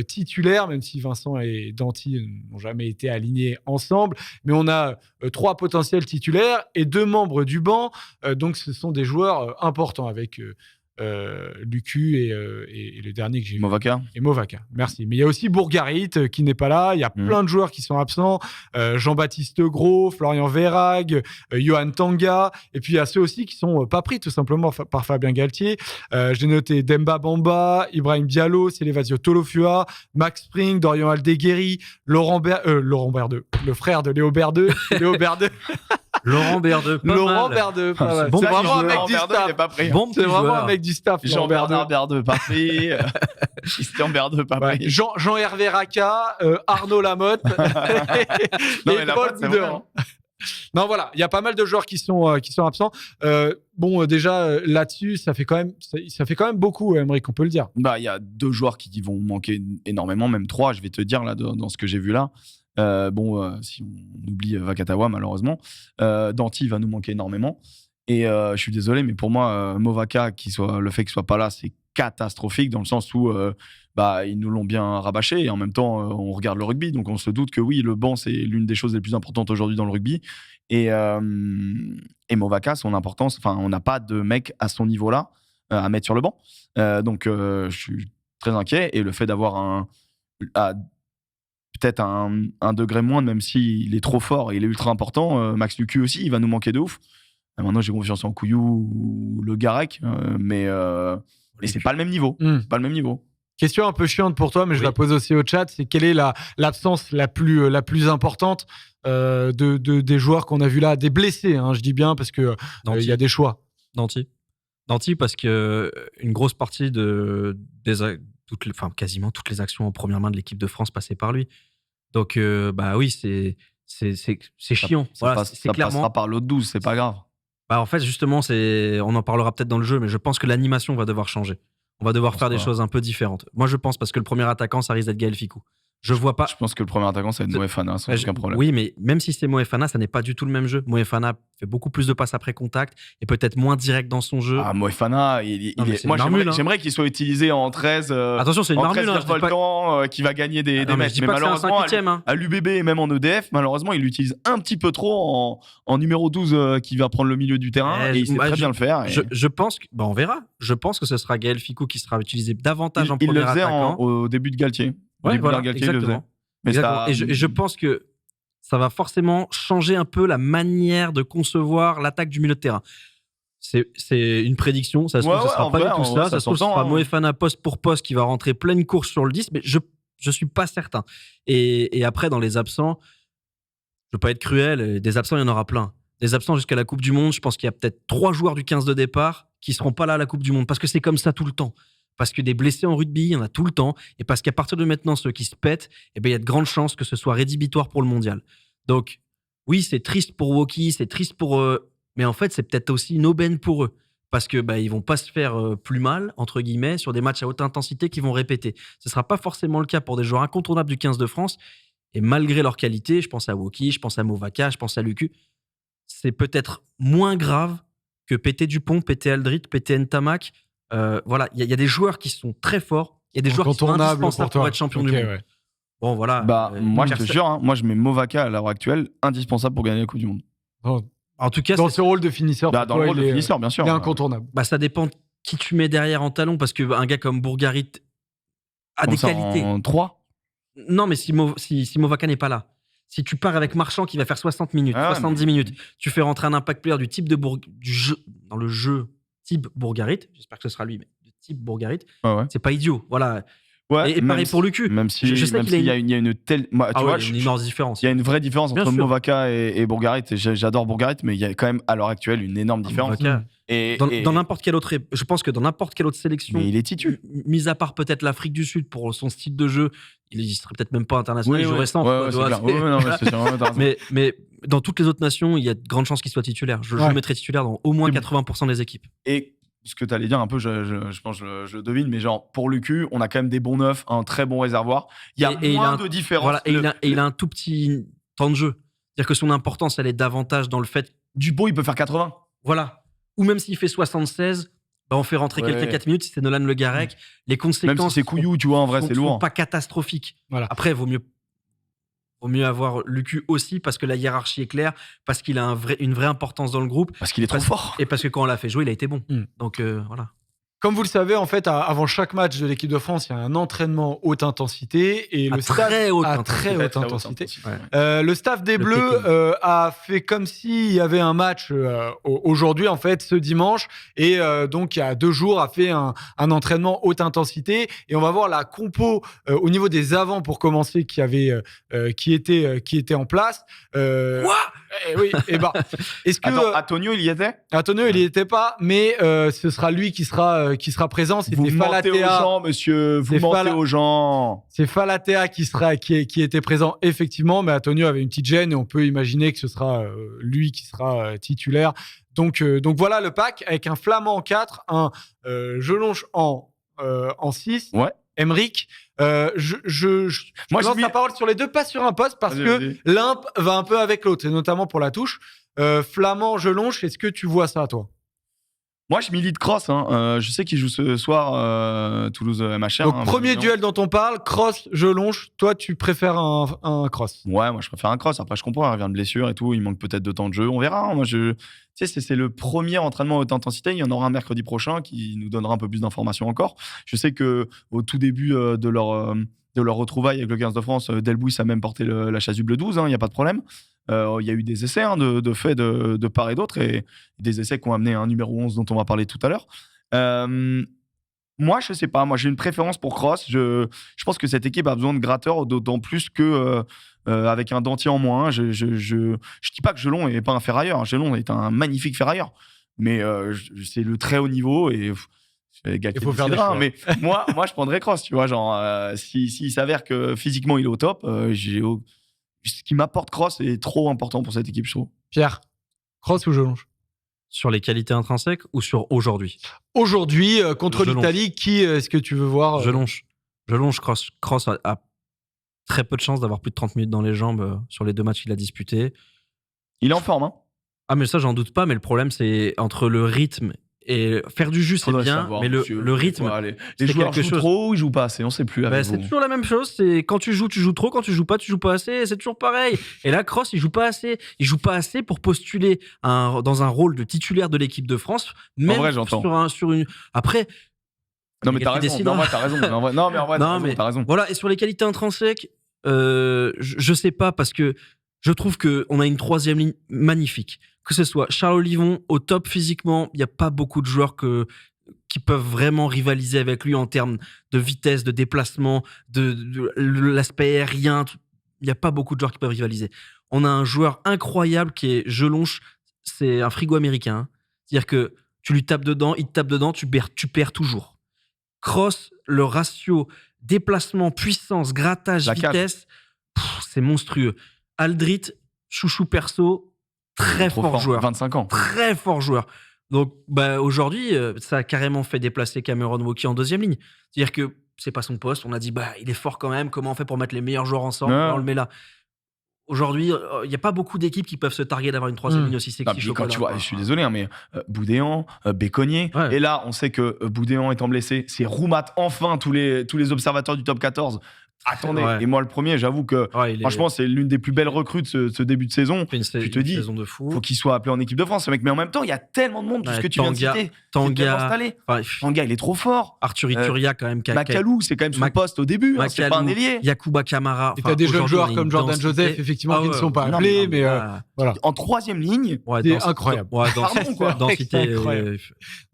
titulaires, même si Vincent et Danty n'ont jamais été alignés ensemble. Mais on a trois potentiels titulaires et deux membres du banc. Donc ce sont des joueurs importants avec... Lucu et le dernier que j'ai vu. Movaka. Et Movaka, merci. Mais il y a aussi Bourgarit qui n'est pas là. Il y a plein de joueurs qui sont absents. Jean-Baptiste Gros, Florian Verhaeghe, Johan Tanga. Et puis il y a ceux aussi qui sont pas pris tout simplement par Fabien Galtier. J'ai noté Demba Bamba, Ibrahim Diallo, Célevasio Tolofua, Max Spring, Dorian Aldeguerri, Laurent Berdeux, le frère de Léo Berdeux. Laurent Berdeux, Laurent Berdeux, pas mal. Bon, C'est vraiment un Laurent mec du Berdeux, il staff. est pas pris. Bon C'est petit vraiment joueur. un mec du staff. Jean-Bernard Berdeux, pas pris. Christian Berdeux, pas Ouais. pris. Jean-Hervé Racca, Arnaud Lamotte Non, et mais Lamotte, Paul c'est Boudeur. vrai. Non, voilà, il y a pas mal de joueurs qui sont absents. Déjà là-dessus, ça fait quand même beaucoup, Aymeric, on peut le dire. Bah, il y a deux joueurs qui vont manquer énormément, même trois, je vais te dire là dans ce que j'ai vu là. Si on oublie Vakatawa malheureusement, Danty va nous manquer énormément. Et je suis désolé, mais pour moi, Movaka, le fait qu'il soit pas là, c'est catastrophique dans le sens où ils nous l'ont bien rabâché et en même temps, on regarde le rugby, donc on se doute que oui, le banc c'est l'une des choses les plus importantes aujourd'hui dans le rugby. Et Movaka, son importance, enfin, on n'a pas de mec à son niveau-là à mettre sur le banc. Donc, je suis très inquiet. Et le fait d'avoir peut-être un degré moins, même s'il est trop fort et il est ultra important, Max Lucu aussi, il va nous manquer de ouf. Maintenant, j'ai confiance en Couillou ou le Garec, mais c'est pas le même niveau. C'est pas le même niveau. Question un peu chiante pour toi, mais je la pose aussi au chat. C'est quelle est l'absence la plus importante des joueurs qu'on a vus là, des blessés, hein, je dis bien, parce que il y a des choix. Danty, parce que une grosse partie quasiment toutes les actions en première main de l'équipe de France passaient par lui. Donc, oui, c'est chiant. Ça passera par l'autre 12, c'est pas grave. En fait, justement, on en parlera peut-être dans le jeu, mais je pense que l'animation va devoir changer. On va devoir faire des choses un peu différentes. Moi, je pense, parce que le premier attaquant, ça risque d'être Gaël Ficou. Je vois pas. Je pense que le premier attaquant, ça va être Moefana, sans aucun problème. Oui, mais même si c'est Moefana, ça n'est pas du tout le même jeu. Moefana fait beaucoup plus de passes après contact et peut-être moins direct dans son jeu. Ah, Moefana, moi, j'aimerais qu'il soit utilisé en 13. Attention, c'est une marmule. Qui va gagner des matchs. Mais malheureusement, à l'UBB et même en EDF, malheureusement, il l'utilise un petit peu trop en numéro 12 qui va prendre le milieu du terrain et il sait très bien le faire. Je pense que, on verra. Je pense que ce sera Gaël Fickou qui sera utilisé davantage en premier attaquant. Il le faisait au début de Galtier. Ouais, voilà, exactement. Mais exactement. Et je pense que ça va forcément changer un peu la manière de concevoir l'attaque du milieu de terrain. C'est une prédiction. Ça se trouve, ce sera pas du tout ça. Ça se trouve, ce sera Moefana poste pour poste qui va rentrer pleine course sur le 10, mais je suis pas certain. Et après, dans les absents, je veux pas être cruel, des absents, il y en aura plein. Des absents jusqu'à la Coupe du Monde, je pense qu'il y a peut-être 3 joueurs du 15 de départ qui seront pas là à la Coupe du Monde, parce que c'est comme ça tout le temps. Parce que des blessés en rugby, il y en a tout le temps. Et parce qu'à partir de maintenant, ceux qui se pètent, il y a de grandes chances que ce soit rédhibitoire pour le mondial. Donc, oui, c'est triste pour Woki, c'est triste pour eux. Mais en fait, c'est peut-être aussi une aubaine pour eux. Parce que ils vont pas se faire plus mal, entre guillemets, sur des matchs à haute intensité qu'ils vont répéter. Ce sera pas forcément le cas pour des joueurs incontournables du 15 de France. Et malgré leur qualité, je pense à Woki, je pense à Movaka, je pense à Lucu, c'est peut-être moins grave que Pété Dupont, Pété Aldrit, Pété Ntamak. Voilà, il y a des joueurs qui sont très forts, il y a des joueurs qui sont indispensables pour être champion du monde. Ouais. Bon, voilà. Moi, je te jure, moi, je mets Movaka à l'heure actuelle indispensable pour gagner la Coupe du Monde. En tout cas, dans ce rôle de finisseur, dans le rôle de finisseur, bien sûr. Il est incontournable. Ça dépend qui tu mets derrière en talon, parce qu'un gars comme Bourgarit a des qualités. En 3 ? Non, mais si Movaka n'est pas là, si tu pars avec Marchand qui va faire 60 minutes, 70 minutes, tu fais rentrer un impact player du type du jeu, dans le jeu type Bourgarit, j'espère que ce sera lui, mais de type Bourgarit, c'est pas idiot. Voilà. Ouais, et pareil pour Lucu. Même si je sais qu'il y a une telle. Moi, tu vois, il y a une immense différence. Il y a une vraie différence entre Movaka et Bourgarit. J'adore Bourgarit, mais il y a quand même à l'heure actuelle une énorme différence. Dans n'importe quelle autre, je pense que dans n'importe quelle autre sélection, mais il est titu. Mis à part peut-être l'Afrique du Sud pour son style de jeu, il serait peut-être même pas international. Il jouerait 100. Mais dans toutes les autres nations, il y a de grandes chances qu'il soit titulaire. Je le mettrais titulaire dans au moins 80% des équipes. Et ce que tu allais dire un peu, je pense que je devine, mais genre pour Lucu, on a quand même des bons neufs, un très bon réservoir. Il y a moins de différence. Voilà, et il a un tout petit temps de jeu. C'est-à-dire que son importance, elle est davantage dans le fait. Dupont, il peut faire 80. Voilà. Ou même s'il fait 76, on fait rentrer quelques 4 minutes. Si c'est Nolan Le Garec, les conséquences. Même si c'est Couillou, tu vois, en vrai, c'est lourd. Sont pas catastrophiques. Voilà. Après, vaut mieux avoir Lucu aussi parce que la hiérarchie est claire, parce qu'il a une vraie importance dans le groupe. Parce qu'il est trop fort. Et parce que quand on l'a fait jouer, il a été bon. Donc voilà. Comme vous le savez, en fait, avant chaque match de l'équipe de France, il y a un entraînement haute intensité et le staff très haute intensité. Le staff des Bleus a fait comme s'il y avait un match aujourd'hui, en fait, ce dimanche, et donc il y a 2 jours a fait un entraînement haute intensité. Et on va voir la compo au niveau des avants pour commencer qui était en place. Quoi oui. Et est-ce que Antonio il y était? Antonio il y était pas, mais ce sera lui qui sera présent. C'était Falatea. Vous mentez aux gens, monsieur. Vous mentez aux gens. C'est Falatea qui était présent, effectivement, mais Antonio avait une petite gêne et on peut imaginer que ce sera lui qui sera titulaire. Donc voilà le pack avec un Flamand en 4, un Jelonche en 6. Ouais. Emeric, moi je lance la parole sur les deux, pas sur un poste, parce que l'un va un peu avec l'autre, et notamment pour la touche. Flamand, Jelonche, est-ce que tu vois ça, toi? Moi, je milite Cross. Je sais qu'il joue ce soir Toulouse MHR. Donc, premier duel dont on parle, Cross, Jelonche. Toi, tu préfères un Cross? Ouais, moi, je préfère un Cross. Après, je comprends, il revient de blessure et tout. Il manque peut-être de temps de jeu. On verra. Moi, tu sais, c'est le premier entraînement haute intensité. Il y en aura un mercredi prochain qui nous donnera un peu plus d'informations encore. Je sais qu'au tout début de leur retrouvaille avec le 15 de France, Delbouis a même porté la chasuble 12. Il n'y a pas de problème. Il y a eu des essais de fait de part et d'autre, et des essais qui ont amené un numéro 11 dont on va parler tout à l'heure. Moi, je sais pas. Moi, j'ai une préférence pour Cross. Je pense que cette équipe a besoin de gratteurs, d'autant plus que avec un dentier en moins. Je dis pas que Jelon n'est pas un ferrailleur. Jelon est un magnifique ferrailleur, mais c'est le très haut niveau et il faut faire des choix. Mais moi, je prendrais Cross. Tu vois, genre s'il s'avère que physiquement il est au top, ce qui m'apporte Cross est trop important pour cette équipe, je trouve. Pierre, Cross ou Jelonche? Sur les qualités intrinsèques ou sur aujourd'hui? Aujourd'hui, contre l'Italie, qui est-ce que tu veux voir? Jelonche, Cross a très peu de chances d'avoir plus de 30 minutes dans les jambes sur les 2 matchs qu'il a disputés. Il est en forme, hein. Ah, mais ça, j'en doute pas, mais le problème, c'est entre le rythme et faire du jus, c'est Faudrait bien, savoir, mais monsieur. le rythme, Les c'est joueurs quelque jouent chose. trop ou ils jouent pas assez, on sait plus. avec C'est vous. toujours la même chose. C'est quand tu joues trop. Quand tu joues pas assez. C'est toujours pareil. Et là, Kroos, il joue pas assez. Il joue pas assez pour postuler dans un rôle de titulaire de l'équipe de France. Même En vrai, j'entends. sur une. Après. Non, mais il y t'as a qui raison. décidera. Non, t'as raison. Mais en vrai, t'as raison. Voilà. Et sur les qualités intrinsèques, je sais pas, parce que je trouve qu'on a une 3e ligne magnifique. Que ce soit Charles Olivon au top physiquement, il n'y a pas beaucoup de joueurs qui peuvent vraiment rivaliser avec lui en termes de vitesse, de déplacement, de l'aspect aérien. Il n'y a pas beaucoup de joueurs qui peuvent rivaliser. On a un joueur incroyable qui est Jelonche. C'est un frigo américain. Hein. C'est-à-dire que tu lui tapes dedans, il te tape dedans, tu perds toujours. Kroos, le ratio déplacement, puissance, grattage, vitesse, c'est monstrueux. Aldrit, chouchou perso, très fort joueur. 25 ans. Très fort joueur. Donc, aujourd'hui, ça a carrément fait déplacer Cameron Wauquiez en 2e ligne. C'est-à-dire que c'est pas son poste. On a dit, il est fort quand même. Comment on fait pour mettre les meilleurs joueurs ensemble ? On le met là. Aujourd'hui, il n'y a pas beaucoup d'équipes qui peuvent se targuer d'avoir une 3e ligne aussi sexy. Quand tu vois, je suis désolé, mais Boudéan, Béconnier, et là, on sait que Boudéan étant blessé, c'est Roumat enfin tous les observateurs du top 14. Attendez, et moi le premier, j'avoue que franchement, c'est l'une des plus belles recrues de ce début de saison. Tu te dis, faut qu'il soit appelé en équipe de France, ce mec. Mais en même temps, il y a tellement de monde, tout ce que tu viens de citer. Tanga, il est trop fort. Arthur Ituria, quand même. Macalou, c'est quand même son poste au début. C'est pas un ailier. Yacouba Camara. Et t'as des jeunes joueurs comme Jordan Joseph, effectivement, qui ne sont pas appelés, mais voilà. En 3e ligne, c'est incroyable. Densité.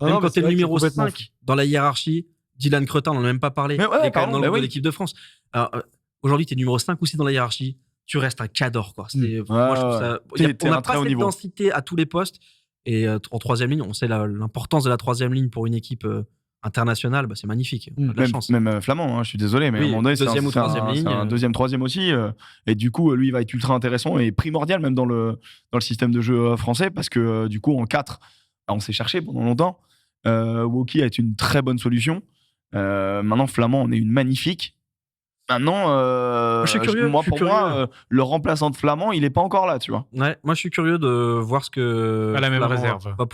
Même quand t'es le numéro 5 dans la hiérarchie, Dylan Cretin, on n'en a même pas parlé. Il est quand même dans l'équipe de France. Alors, aujourd'hui, tu es numéro 5 ou 6 dans la hiérarchie, tu restes un cador. Moi, je trouve ça. On n'a pas cette densité à tous les postes. Et en 3e ligne, on sait l'importance de la 3e ligne pour une équipe internationale. C'est magnifique. On a de la chance. Même Flamand, je suis désolé, mais à un moment donné, c'est un 2e, 3e aussi. Et du coup, lui, il va être ultra intéressant et primordial même dans le système de jeu français parce que du coup, en 4, on s'est cherché pendant longtemps. Wauquiez est une très bonne solution. Maintenant, Flamand, on est une magnifique. Maintenant, je suis curieux, le remplaçant de Flamand, il est pas encore là, tu vois. Ouais, moi, je suis curieux de voir ce que à la même Flamand réserve va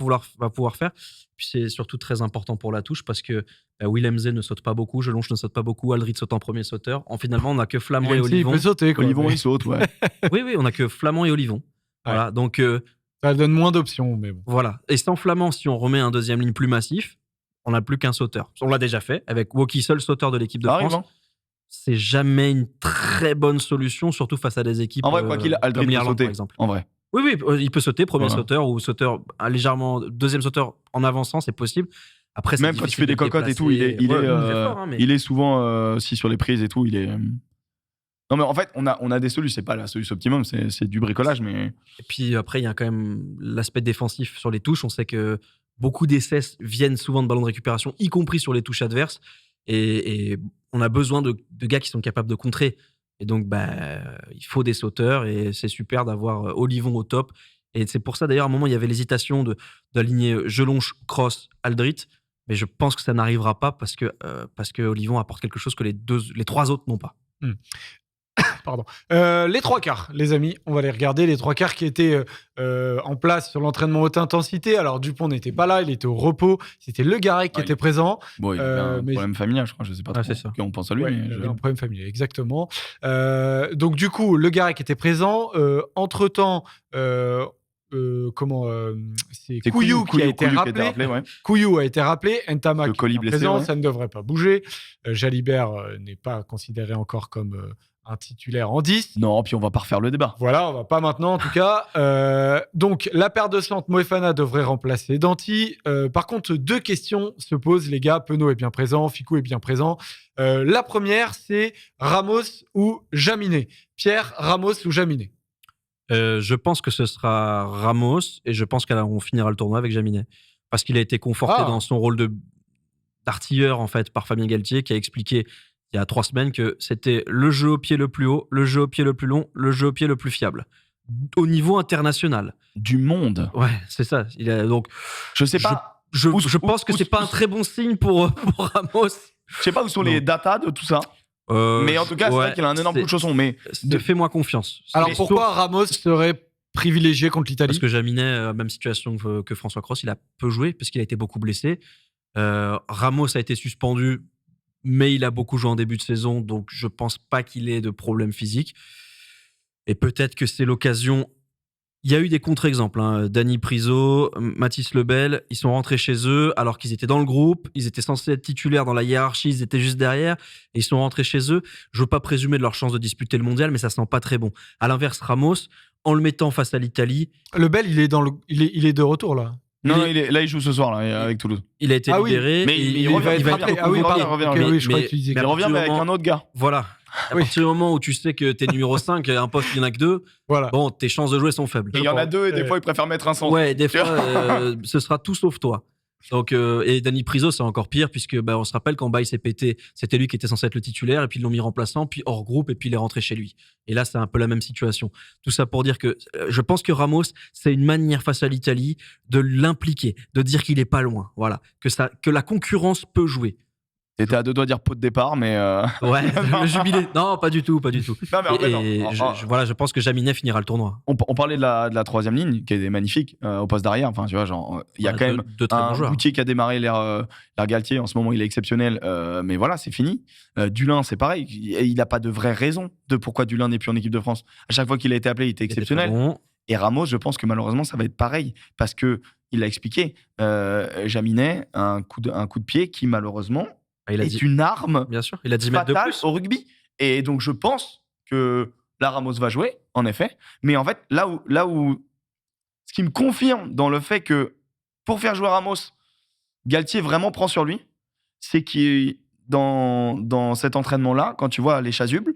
pouvoir faire. Puis c'est surtout très important pour la touche parce que Willemse ne saute pas beaucoup, Jelonche ne saute pas beaucoup, Aldrit saute en premier sauteur. Finalement, on n'a que Flamand et Olivon. Il peut sauter, quoi. Olivon, il saute, ouais. oui, on n'a que Flamand et Olivon. Voilà, donc ça donne moins d'options, mais bon. Voilà. Et sans Flamand, si on remet un 2e ligne plus massif, on n'a plus qu'un sauteur. On l'a déjà fait avec Wauquiez, seul sauteur de l'équipe de France. Hein. C'est jamais une très bonne solution, surtout face à des équipes en vrai, quoi qu'il a, comme l'Irlande, par exemple. En vrai. Oui, il peut sauter, premier sauteur ou sauteur légèrement, 2e sauteur en avançant, c'est possible. Après, même quand tu fais des cocottes et tout, il est souvent aussi sur les prises et tout, il est. Non, mais en fait, on a des solutions. C'est pas la solution optimum, c'est du bricolage, mais. Et puis après, il y a quand même l'aspect défensif sur les touches. On sait que beaucoup d'essais viennent souvent de ballons de récupération, y compris sur les touches adverses. Et on a besoin de gars qui sont capables de contrer. Et donc, il faut des sauteurs et c'est super d'avoir Olivon au top. Et c'est pour ça, d'ailleurs, à un moment, il y avait l'hésitation d'aligner Jelonche, Kroos, Aldrit. Mais je pense que ça n'arrivera pas parce que Olivon apporte quelque chose que les 3 autres n'ont pas. Pardon. Les 3 quarts, les amis, on va les regarder. Les 3 quarts qui étaient en place sur l'entraînement haute intensité. Alors, Dupont n'était pas là, il était au repos. C'était Le Garec qui était présent. Bon, il avait un problème familial, je crois. Je ne sais pas trop. C'est ça. On pense à lui. Il avait un problème familial, exactement. Donc, du coup, Le Garec était présent. Entre-temps, c'est Couillou qui a été rappelé. Couillou a été rappelé. Ntama qui est présent, ça ne devrait pas bouger. Jalibert n'est pas considéré encore comme un titulaire en 10. Non, puis on va pas refaire le débat. Voilà, on va pas maintenant en tout cas. Donc la paire de centre, Moefana devrait remplacer Danty. Par contre, 2 questions se posent, les gars. Penaud est bien présent, Ficou est bien présent. La première, c'est Ramos ou Jaminet. Pierre, Ramos ou Jaminet? Je pense que ce sera Ramos et je pense qu'on finira le tournoi avec Jaminet. Parce qu'il a été conforté dans son rôle d'artilleur en fait, par Fabien Galtier qui a expliqué il y a 3 semaines que c'était le jeu au pied le plus haut, le jeu au pied le plus long, le jeu au pied le plus fiable. Au niveau international. Du monde. Ouais, c'est ça. Donc, je sais pas. Je pense que c'est pas un très bon signe pour Ramos. Je sais pas où sont les datas de tout ça. Mais en tout cas, c'est vrai qu'il a un énorme coup de chausson. Mais fais-moi confiance. Alors pourquoi Ramos serait privilégié contre l'Italie? Parce que Jaminet, même situation que François Cros, il a peu joué parce qu'il a été beaucoup blessé. Ramos a été suspendu, mais il a beaucoup joué en début de saison, donc je pense pas qu'il ait de problème physique. Et peut-être que c'est l'occasion. Il y a eu des contre-exemples. Dani Priso, Mathis Lebel, ils sont rentrés chez eux alors qu'ils étaient dans le groupe. Ils étaient censés être titulaires dans la hiérarchie. Ils étaient juste derrière. Et ils sont rentrés chez eux. Je veux pas présumer de leur chance de disputer le mondial, mais ça sent pas très bon. À l'inverse, Ramos, en le mettant face à l'Italie. Lebel, il est de retour là. Non, il joue ce soir là, avec Toulouse. Il a été libéré. Oui. Mais il revient. Il revient avec un autre gars. Voilà. À partir du moment où tu sais que t'es numéro 5, un poste, il n'y en a que 2, bon, tes chances de jouer sont faibles. Et il y en a 2 et des fois, ils préfèrent mettre un centre. Ouais, des fois, ce sera tout sauf toi. Donc, et Dani Priso, c'est encore pire, puisque on se rappelle quand Baye s'est pété, c'était lui qui était censé être le titulaire, et puis ils l'ont mis remplaçant, puis hors groupe, et puis il est rentré chez lui. Et là, c'est un peu la même situation. Tout ça pour dire que je pense que Ramos, c'est une manière face à l'Italie de l'impliquer, de dire qu'il est pas loin. Voilà. Que la concurrence peut jouer. T'étais à 2 doigts de dire pot de départ, mais... Ouais, le jubilé. Non, pas du tout. Non, mais en fait, voilà, je pense que Jaminet finira le tournoi. On parlait de la troisième ligne, qui est magnifique, au poste d'arrière. Enfin, tu vois, genre, il y a quand même un Boutier qui a démarré l'ère Galtier. En ce moment, il est exceptionnel. Mais voilà, c'est fini. Dulin, c'est pareil. Il n'a pas de vraie raison de pourquoi Dulin n'est plus en équipe de France. À chaque fois qu'il a été appelé, il était exceptionnel. Bon. Et Ramos, je pense que malheureusement, ça va être pareil. Parce qu'il l'a expliqué. Jaminet, un coup de pied qui, malheureusement... est une arme bien sûr. Il a 10 mètres de plus au rugby. Et donc, je pense que là, Ramos va jouer, en effet. Mais en fait, là où ce qui me confirme dans le fait que pour faire jouer Ramos, Galtier vraiment prend sur lui, c'est que dans cet entraînement-là, quand tu vois les chasubles,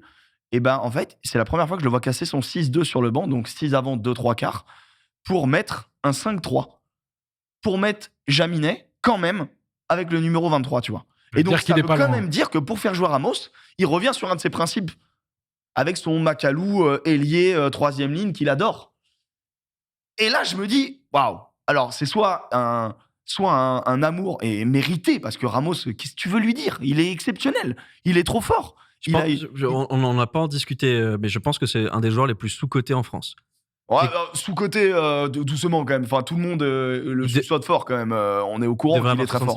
et en fait, c'est la première fois que je le vois casser son 6-2 sur le banc, donc 6 avant, 2-3 quarts, pour mettre un 5-3. Pour mettre Jaminet, quand même, avec le numéro 23, tu vois. Et donc, ça veut quand même dire que pour faire jouer Ramos, il revient sur un de ses principes. Avec son Macalou ailier, troisième ligne, qu'il adore. Et là, je me dis, waouh. Alors, c'est soit un amour, et mérité, parce que Ramos, qu'est-ce que tu veux lui dire? Il est exceptionnel. Il est trop fort. On n'en a pas en discuté, mais je pense que c'est un des joueurs les plus sous-cotés en France. Ouais, sous-coté, doucement quand même. Enfin, tout le monde le sous-saute fort quand même. On est au courant qu'il est très fort.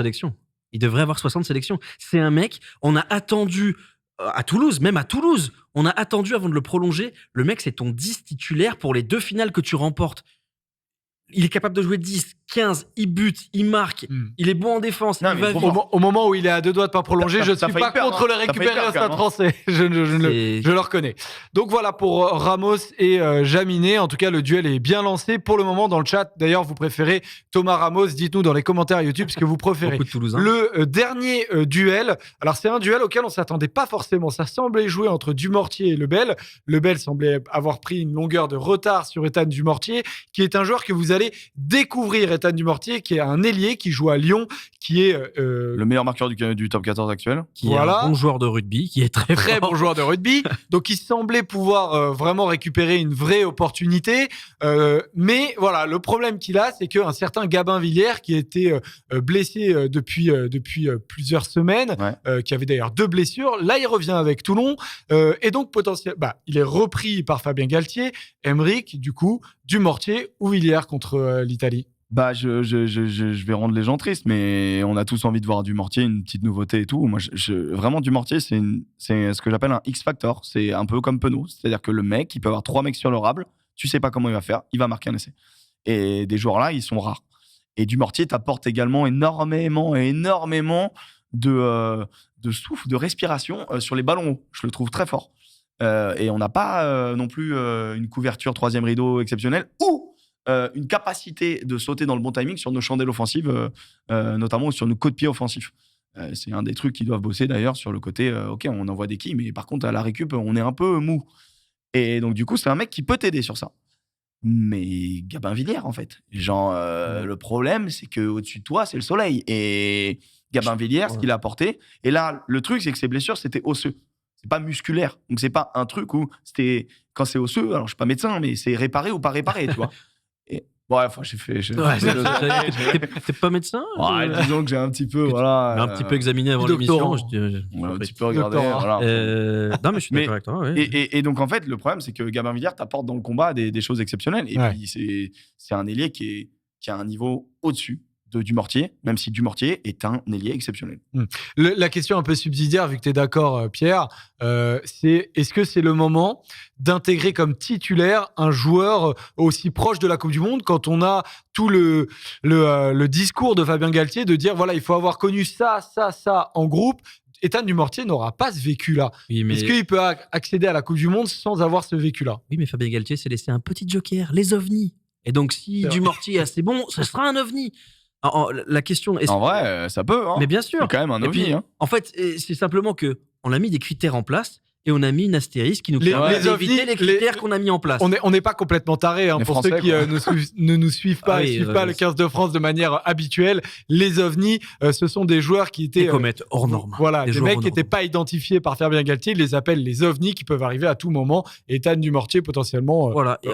Il devrait avoir 60 sélections. C'est un mec, on a attendu à Toulouse, même à Toulouse, on a attendu avant de le prolonger. Le mec, c'est ton 10 titulaire pour les 2 finales que tu remportes. Il est capable de jouer 10, 15, il bute, il marque, il est bon en défense. Au moment où il est à 2 doigts de pas prolonger, je ne suis pas contre le récupérer au Stade Français. Je le reconnais. Donc voilà pour Ramos et Jaminet. En tout cas, le duel est bien lancé pour le moment dans le chat. D'ailleurs, vous préférez Thomas Ramos? Dites-nous dans les commentaires YouTube ce que vous préférez. Le dernier duel, alors c'est un duel auquel on ne s'attendait pas forcément. Ça semblait jouer entre Dumortier et Lebel. Lebel semblait avoir pris une longueur de retard sur Ethan Dumortier, qui est un joueur que vous allez découvrir, Ethan Dumortier, qui est un ailier qui joue à Lyon, qui est le meilleur marqueur du top 14 actuel, qui est un bon joueur de rugby, qui est très bon joueur de rugby. Donc il semblait pouvoir vraiment récupérer une vraie opportunité, mais voilà, le problème qu'il a, c'est qu'un certain Gabin Villière, qui était blessé depuis plusieurs semaines, qui avait d'ailleurs 2 blessures, là il revient avec Toulon, et donc potentiellement il est repris par Fabien Galtier. Emeric, du coup, Dumortier ou Villière contre l'Italie? Je vais rendre les gens tristes, mais on a tous envie de voir Dumortier, une petite nouveauté et tout. Moi, vraiment, Dumortier, c'est ce que j'appelle un X-Factor. C'est un peu comme Penaud. C'est-à-dire que le mec, il peut avoir 3 mecs sur le rable. Tu sais pas comment il va faire. Il va marquer un essai. Et des joueurs-là, ils sont rares. Et Dumortier t'apporte également énormément de souffle, de respiration sur les ballons hauts. Je le trouve très fort. Et on n'a pas non plus une couverture 3e rideau exceptionnelle ou une capacité de sauter dans le bon timing sur nos chandelles offensives, notamment sur nos coups de pied offensifs. C'est un des trucs qu'ils doivent bosser d'ailleurs sur le côté, ok, on envoie des quilles, mais par contre, à la récup, on est un peu mou. Et donc, du coup, c'est un mec qui peut t'aider sur ça. Mais Gabin Villière, en fait. Le problème, c'est qu'au-dessus de toi, c'est le soleil. Et Gabin Villière, ce qu'il a apporté. Et là, le truc, c'est que ses blessures, c'était osseux. C'est pas musculaire. Donc, c'est pas un truc où c'était. Quand c'est osseux, alors je suis pas médecin, mais c'est réparé ou pas réparé, tu vois. Ouais, j'ai fait. T'es pas médecin Ouais, disons que j'ai un petit peu, voilà. Un petit peu examiné avant doctorant. l'émission. Un petit peu regardé, voilà. Non, mais je suis d'accord avec toi. Ouais. Et donc, en fait, le problème, c'est que Gabin Villiers t'apporte dans le combat des choses exceptionnelles. Et puis, c'est un ailier qui a un niveau au-dessus de Dumortier, même si Dumortier est un ailier exceptionnel. La question un peu subsidiaire, vu que tu es d'accord, Pierre, c'est est-ce que c'est le moment d'intégrer comme titulaire un joueur aussi proche de la Coupe du Monde quand on a tout le discours de Fabien Galtier de dire voilà, il faut avoir connu ça en groupe. Ethan Dumortier n'aura pas ce vécu-là. Oui, Est-ce qu'il peut accéder à la Coupe du Monde sans avoir ce vécu-là? Oui, mais Fabien Galtier s'est laissé un petit joker, les ovnis. Et donc, si Dumortier est assez bon, ce sera un ovni. La question est... En vrai, ça peut. Hein. Mais bien sûr. C'est quand même un ovni. Hein. En fait, c'est simplement qu'on a mis des critères en place et on a mis une astérisque qui nous permet d'éviter les critères qu'on a mis en place. On n'est pas complètement tarés. Hein, pour Français, ceux qui ne nous suivent pas et suivent pas le 15 de France de manière habituelle, les ovnis, ce sont des joueurs qui étaient... Des comètes hors normes. Voilà, des mecs qui n'étaient pas identifiés par Fabien Galtier. Ils les appellent les ovnis qui peuvent arriver à tout moment. Et Ethan Dumortier, potentiellement,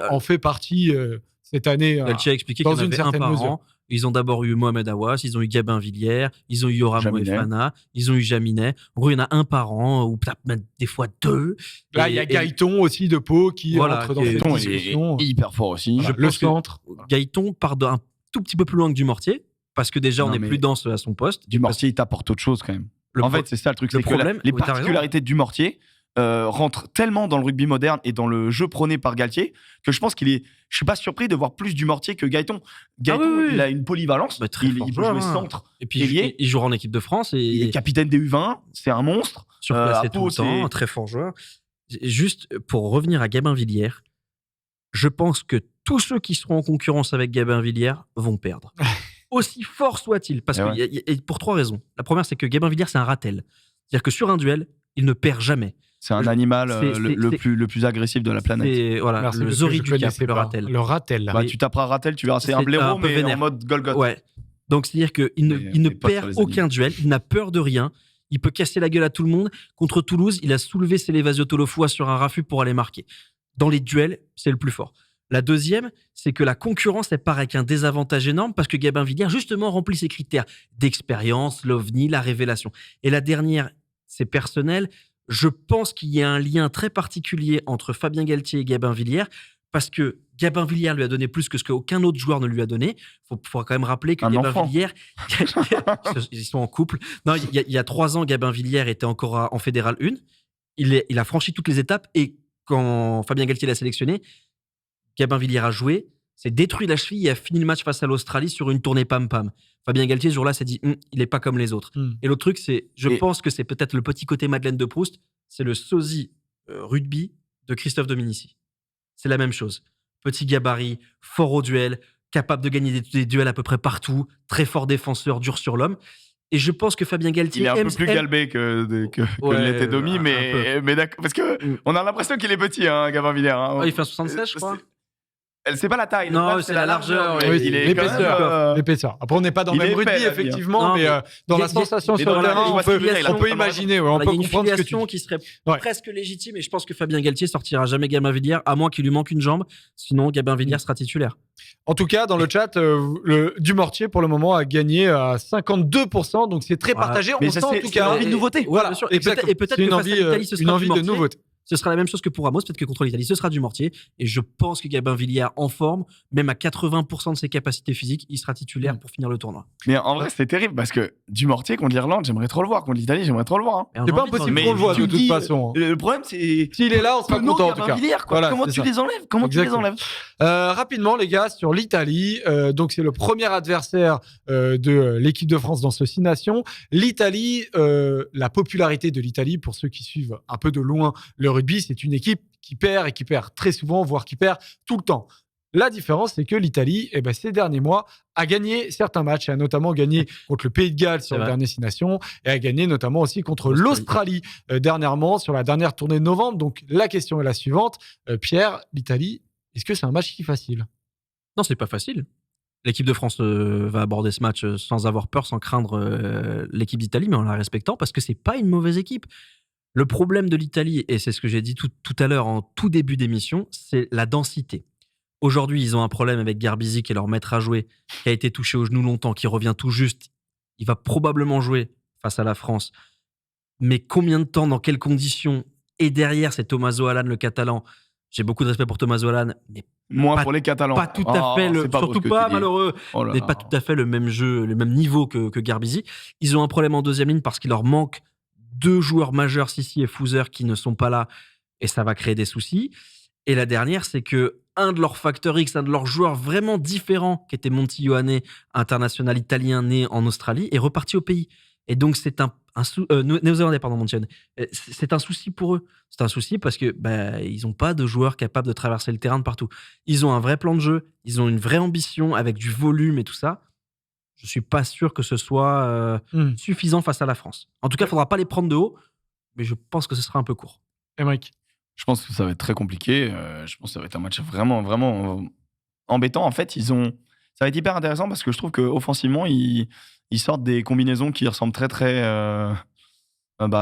en fait partie cette année. Galtier a expliqué qu'il y en avait un par an. Ils ont d'abord eu Mohamed Aouas, ils ont eu Gabin Villiers, ils ont eu Yoram Moefana, ils ont eu Jaminet. En gros, il y en a un par an, ou peut-être même des fois deux. Là, il y a Gaëton aussi de Pau qui entre dans cette discussion. Il est hyper fort aussi. Le centre. Gaëton part d'un tout petit peu plus loin que Dumortier, parce que déjà, on est plus dense à son poste. Dumortier, il t'apporte autre chose quand même. En fait, c'est ça le truc. C'est que les particularités de Dumortier rentre tellement dans le rugby moderne et dans le jeu prôné par Galtier que je pense je suis pas surpris de voir plus Dumortier que Gaëton. Gaëton, il a une polyvalence. Il peut jouer centre. Et puis il jouera en équipe de France. Il est capitaine des U20. C'est un monstre. Surplacé tout le temps, un très fort joueur. Juste pour revenir à Gabin Villiers, je pense que tous ceux qui seront en concurrence avec Gabin Villiers vont perdre. Aussi fort soit-il. Parce que pour trois raisons. La première, c'est que Gabin Villiers, c'est un ratel. C'est-à-dire que sur un duel, il ne perd jamais. C'est un animal le plus agressif de la planète. Voilà, le Zori du Cap, le ratel. Le ratel. Bah, tu taperas ratel, tu verras, c'est un blaireau, mais vénère. En mode Golgoth. Ouais. Donc, c'est-à-dire qu'il ne perd aucun duel, il n'a peur de rien, il peut casser la gueule à tout le monde. Contre Toulouse, il a soulevé Sélévasio Tolofoa sur un raffut pour aller marquer. Dans les duels, c'est le plus fort. La deuxième, c'est que la concurrence, elle part avec un désavantage énorme parce que Gabin Villiers, justement, remplit ses critères d'expérience, l'ovni, la révélation. Et la dernière, c'est personnel. Je pense qu'il y a un lien très particulier entre Fabien Galtier et Gabin Villiers parce que Gabin Villiers lui a donné plus que ce qu'aucun autre joueur ne lui a donné. Il faut quand même rappeler que Gabin Villiers, ils sont en couple. Non, il y a 3 ans, Gabin Villiers était encore en Fédéral 1. Il a franchi toutes les étapes et quand Fabien Galtier l'a sélectionné, Gabin Villiers a joué, s'est détruit la cheville et a fini le match face à l'Australie sur une tournée pam-pam. Fabien Galtier, ce jour-là, s'est dit il n'est pas comme les autres. Et l'autre truc, je pense que c'est peut-être le petit côté Madeleine de Proust, c'est le sosie rugby de Christophe Dominici. C'est la même chose. Petit gabarit, fort au duel, capable de gagner des duels à peu près partout, très fort défenseur, dur sur l'homme. Et je pense que Fabien Galtier... Il est un peu plus galbé que l'était Domi, mais d'accord. Parce qu'on a l'impression qu'il est petit, hein, Gabin Villiers. Hein. Il fait un 76, je crois. C'est pas la taille. Non, c'est la largeur. Oui, l'épaisseur. Après, on n'est pas dans le même rugby, effectivement, mais dans la sensation sur le terrain, on peut imaginer. On peut comprendre ce que tu dis. Qui serait presque légitime, et je pense que Fabien Galtier sortira jamais Gabin Villiers, à moins qu'il lui manque une jambe. Sinon, Gabin Villiers sera titulaire. En tout cas, dans le chat, Dumortier, pour le moment, a gagné à 52%, donc c'est très partagé. On sent en tout cas envie de nouveauté. Voilà, et peut-être que face à l'Italie, ce sera une envie de nouveauté. Ce sera la même chose que pour Ramos, peut-être que contre l'Italie, ce sera Dumortier. Et je pense que Gabin Villiers, en forme, même à 80% de ses capacités physiques, il sera titulaire pour finir le tournoi. Mais en vrai, c'est terrible parce que Dumortier contre l'Irlande, j'aimerais trop le voir. Contre l'Italie, j'aimerais trop le voir. Hein. C'est pas impossible qu'on le voit de toute façon. Le problème, c'est. S'il est là, on sera content en tout cas. Voilà, comment tu les enlèves Rapidement, les gars, sur l'Italie. Donc, c'est le premier adversaire de l'équipe de France dans ce 6 nations. L'Italie, la popularité de l'Italie, pour ceux qui suivent un peu de loin le rugby, c'est une équipe qui perd et qui perd très souvent, voire qui perd tout le temps. La différence, c'est que l'Italie, ces derniers mois, a gagné certains matchs, et a notamment gagné contre le Pays de Galles sur le dernier 6 nations, et a gagné notamment aussi contre l'Australie dernièrement, sur la dernière tournée de novembre. Donc, la question est la suivante. Pierre, l'Italie, est-ce que c'est un match si facile ? Non, c'est pas facile. L'équipe de France va aborder ce match sans avoir peur, sans craindre l'équipe d'Italie, mais en la respectant, parce que c'est pas une mauvaise équipe. Le problème de l'Italie, et c'est ce que j'ai dit tout à l'heure en tout début d'émission, c'est la densité. Aujourd'hui, ils ont un problème avec Garbisi, qui est leur maître à jouer, qui a été touché au genou longtemps, qui revient tout juste. Il va probablement jouer face à la France. Mais combien de temps, dans quelles conditions? Et derrière, c'est Tommaso Alan, le Catalan. J'ai beaucoup de respect pour Tommaso Alan, mais Moins pour les Catalans. pas tout à fait, surtout pas malheureux, mais pas tout à fait le même jeu, le même niveau que Garbisi. Ils ont un problème en deuxième ligne parce qu'il leur manque 2 joueurs majeurs, Sissi et Fouzer, qui ne sont pas là, et ça va créer des soucis. Et la dernière, c'est que un de leurs facteurs X, un de leurs joueurs vraiment différents, qui était Monti Ioane, international italien né en Australie, est reparti au pays. Et donc, c'est néo-zélandais, pardon, Monti Ioane. C'est un souci pour eux. C'est un souci parce que ils n'ont pas de joueurs capables de traverser le terrain de partout. Ils ont un vrai plan de jeu, ils ont une vraie ambition avec du volume et tout ça. Je ne suis pas sûr que ce soit suffisant face à la France. En tout cas, il ne faudra pas les prendre de haut, mais je pense que ce sera un peu court. Aymeric? Je pense que ça va être très compliqué. Je pense que ça va être un match vraiment, vraiment embêtant. En fait, ça va être hyper intéressant parce que je trouve qu'offensivement, ils sortent des combinaisons qui ressemblent très, très.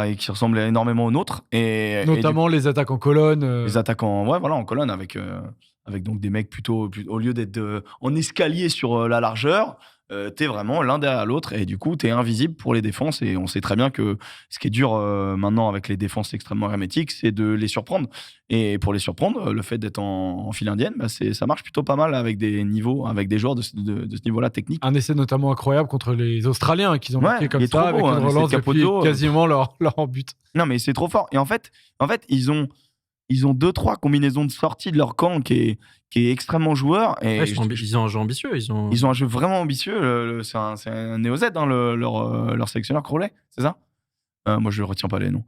Et qui ressemblent énormément aux nôtres. Notamment les attaques en colonne. Les attaques en colonne avec donc des mecs plutôt au lieu d'être en escalier sur la largeur. T'es vraiment l'un derrière l'autre et du coup t'es invisible pour les défenses et on sait très bien que ce qui est dur maintenant avec les défenses extrêmement hermétiques, c'est de les surprendre, et pour les surprendre, le fait d'être en file indienne, ça marche plutôt pas mal avec des joueurs de ce niveau-là technique. Un essai notamment incroyable contre les Australiens qu'ils ont marqué comme ça, avec une relance depuis quasiment leur but. Non mais c'est trop fort, et en fait ils ont 2-3 combinaisons de sortie de leur camp qui est extrêmement joueur. Et ils ont un jeu ambitieux. Ils ont un jeu vraiment ambitieux. C'est un Néo-Z, leur sélectionneur Crowley, c'est ça? Moi, je ne retiens pas les noms.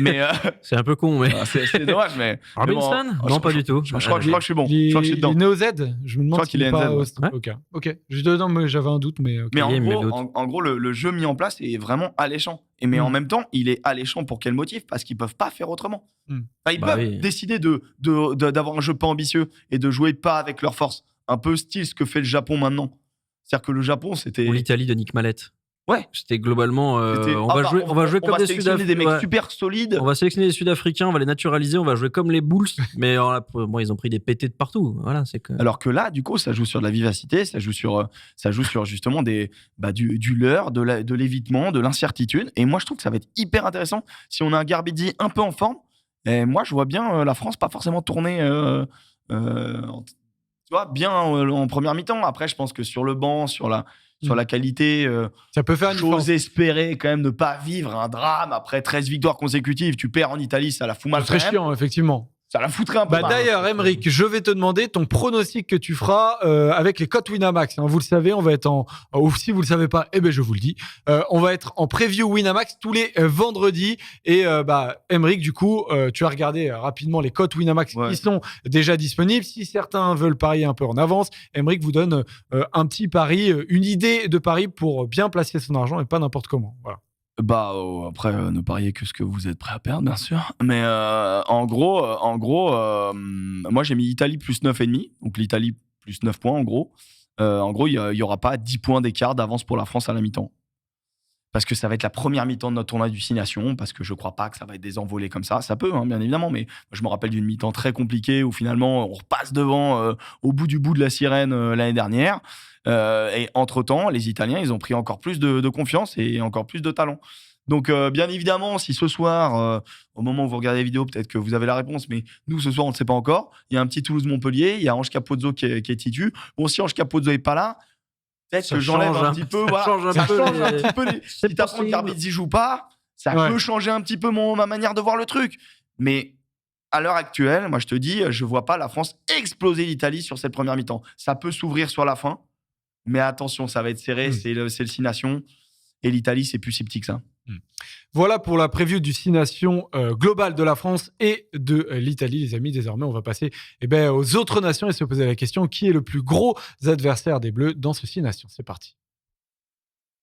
Mais c'est un peu con, mais... c'est dommage, mais... Robinson? Non, pas du tout. Je crois que je suis bon. Je crois que je suis dedans. Néo-Z? Je me demande s'il est pas... Ok. J'avais un doute, mais... Mais en gros, le jeu mis en place est vraiment alléchant. Mais en même temps, il est alléchant pour quel motif? Parce qu'ils ne peuvent pas faire autrement. Ils peuvent décider d'avoir un jeu pas ambitieux et de jouer pas avec leur force. Un peu style ce que fait le Japon maintenant. C'est-à-dire que le Japon, c'était... Ou l'Italie de Nick Mallette. Ouais. C'était globalement... on va jouer comme des Sud-Africains. Des mecs super solides. On va sélectionner des Sud-Africains, on va les naturaliser, on va jouer comme les Bulls. Mais ils ont pris des pétés de partout. Voilà, Alors que là, du coup, ça joue sur de la vivacité, ça joue sur justement du leurre, de l'évitement, de l'incertitude. Et moi, je trouve que ça va être hyper intéressant si on a un Garbisi un peu en forme. Et moi, je vois bien la France pas forcément tourner bien en première mi-temps. Après, je pense que sur le banc, sur la qualité, ça peut faire une j'ose espérer quand même ne pas vivre un drame après 13 victoires consécutives. Tu perds en Italie, ça la fout mal. C'est très chiant, effectivement. Ça la foutrait un peu mal. D'ailleurs, Aymeric, je vais te demander ton pronostic que tu feras avec les cotes Winamax. Vous le savez, on va être ou si vous le savez pas, je vous le dis. On va être en preview Winamax tous les vendredis. Et Aymeric, du coup, tu as regardé rapidement les cotes Winamax qui sont déjà disponibles. Si certains veulent parier un peu en avance, Aymeric vous donne un petit pari, une idée de pari pour bien placer son argent et pas n'importe comment. Voilà. Après, ne pariez que ce que vous êtes prêt à perdre, bien sûr. Mais en gros, moi, j'ai mis Italie plus 9,5. Donc, l'Italie plus 9 points, en gros. Il n'y aura pas 10 points d'écart d'avance pour la France à la mi-temps. Parce que ça va être la première mi-temps de notre tournoi d'hallucination, parce que je ne crois pas que ça va être des envolées comme ça. Ça peut, bien évidemment, mais je me rappelle d'une mi-temps très compliquée où finalement, on repasse devant au bout de la sirène l'année dernière. Et entre-temps, les Italiens, ils ont pris encore plus de confiance et encore plus de talent. Donc, bien évidemment, si ce soir, au moment où vous regardez la vidéo, peut-être que vous avez la réponse, mais nous, ce soir, on ne le sait pas encore. Il y a un petit Toulouse-Montpellier, il y a Ange Capozzo qui est titu. Bon, si Ange Capozzo n'est pas là, peut-être que j'enlève un petit peu. Ça change un petit peu. Si t'apprends que Garbisi joue pas, ça peut changer un petit peu ma manière de voir le truc. Mais à l'heure actuelle, moi, je te dis, je vois pas la France exploser l'Italie sur cette première mi-temps. Ça peut s'ouvrir sur la fin. Mais attention, ça va être serré, c'est le 6 Nations. Et l'Italie, c'est plus si petit que ça. Voilà pour la preview du 6 Nations globale de la France et de l'Italie, les amis. Désormais, on va passer aux autres nations et se poser la question, qui est le plus gros adversaire des Bleus dans ce 6 Nations? C'est parti.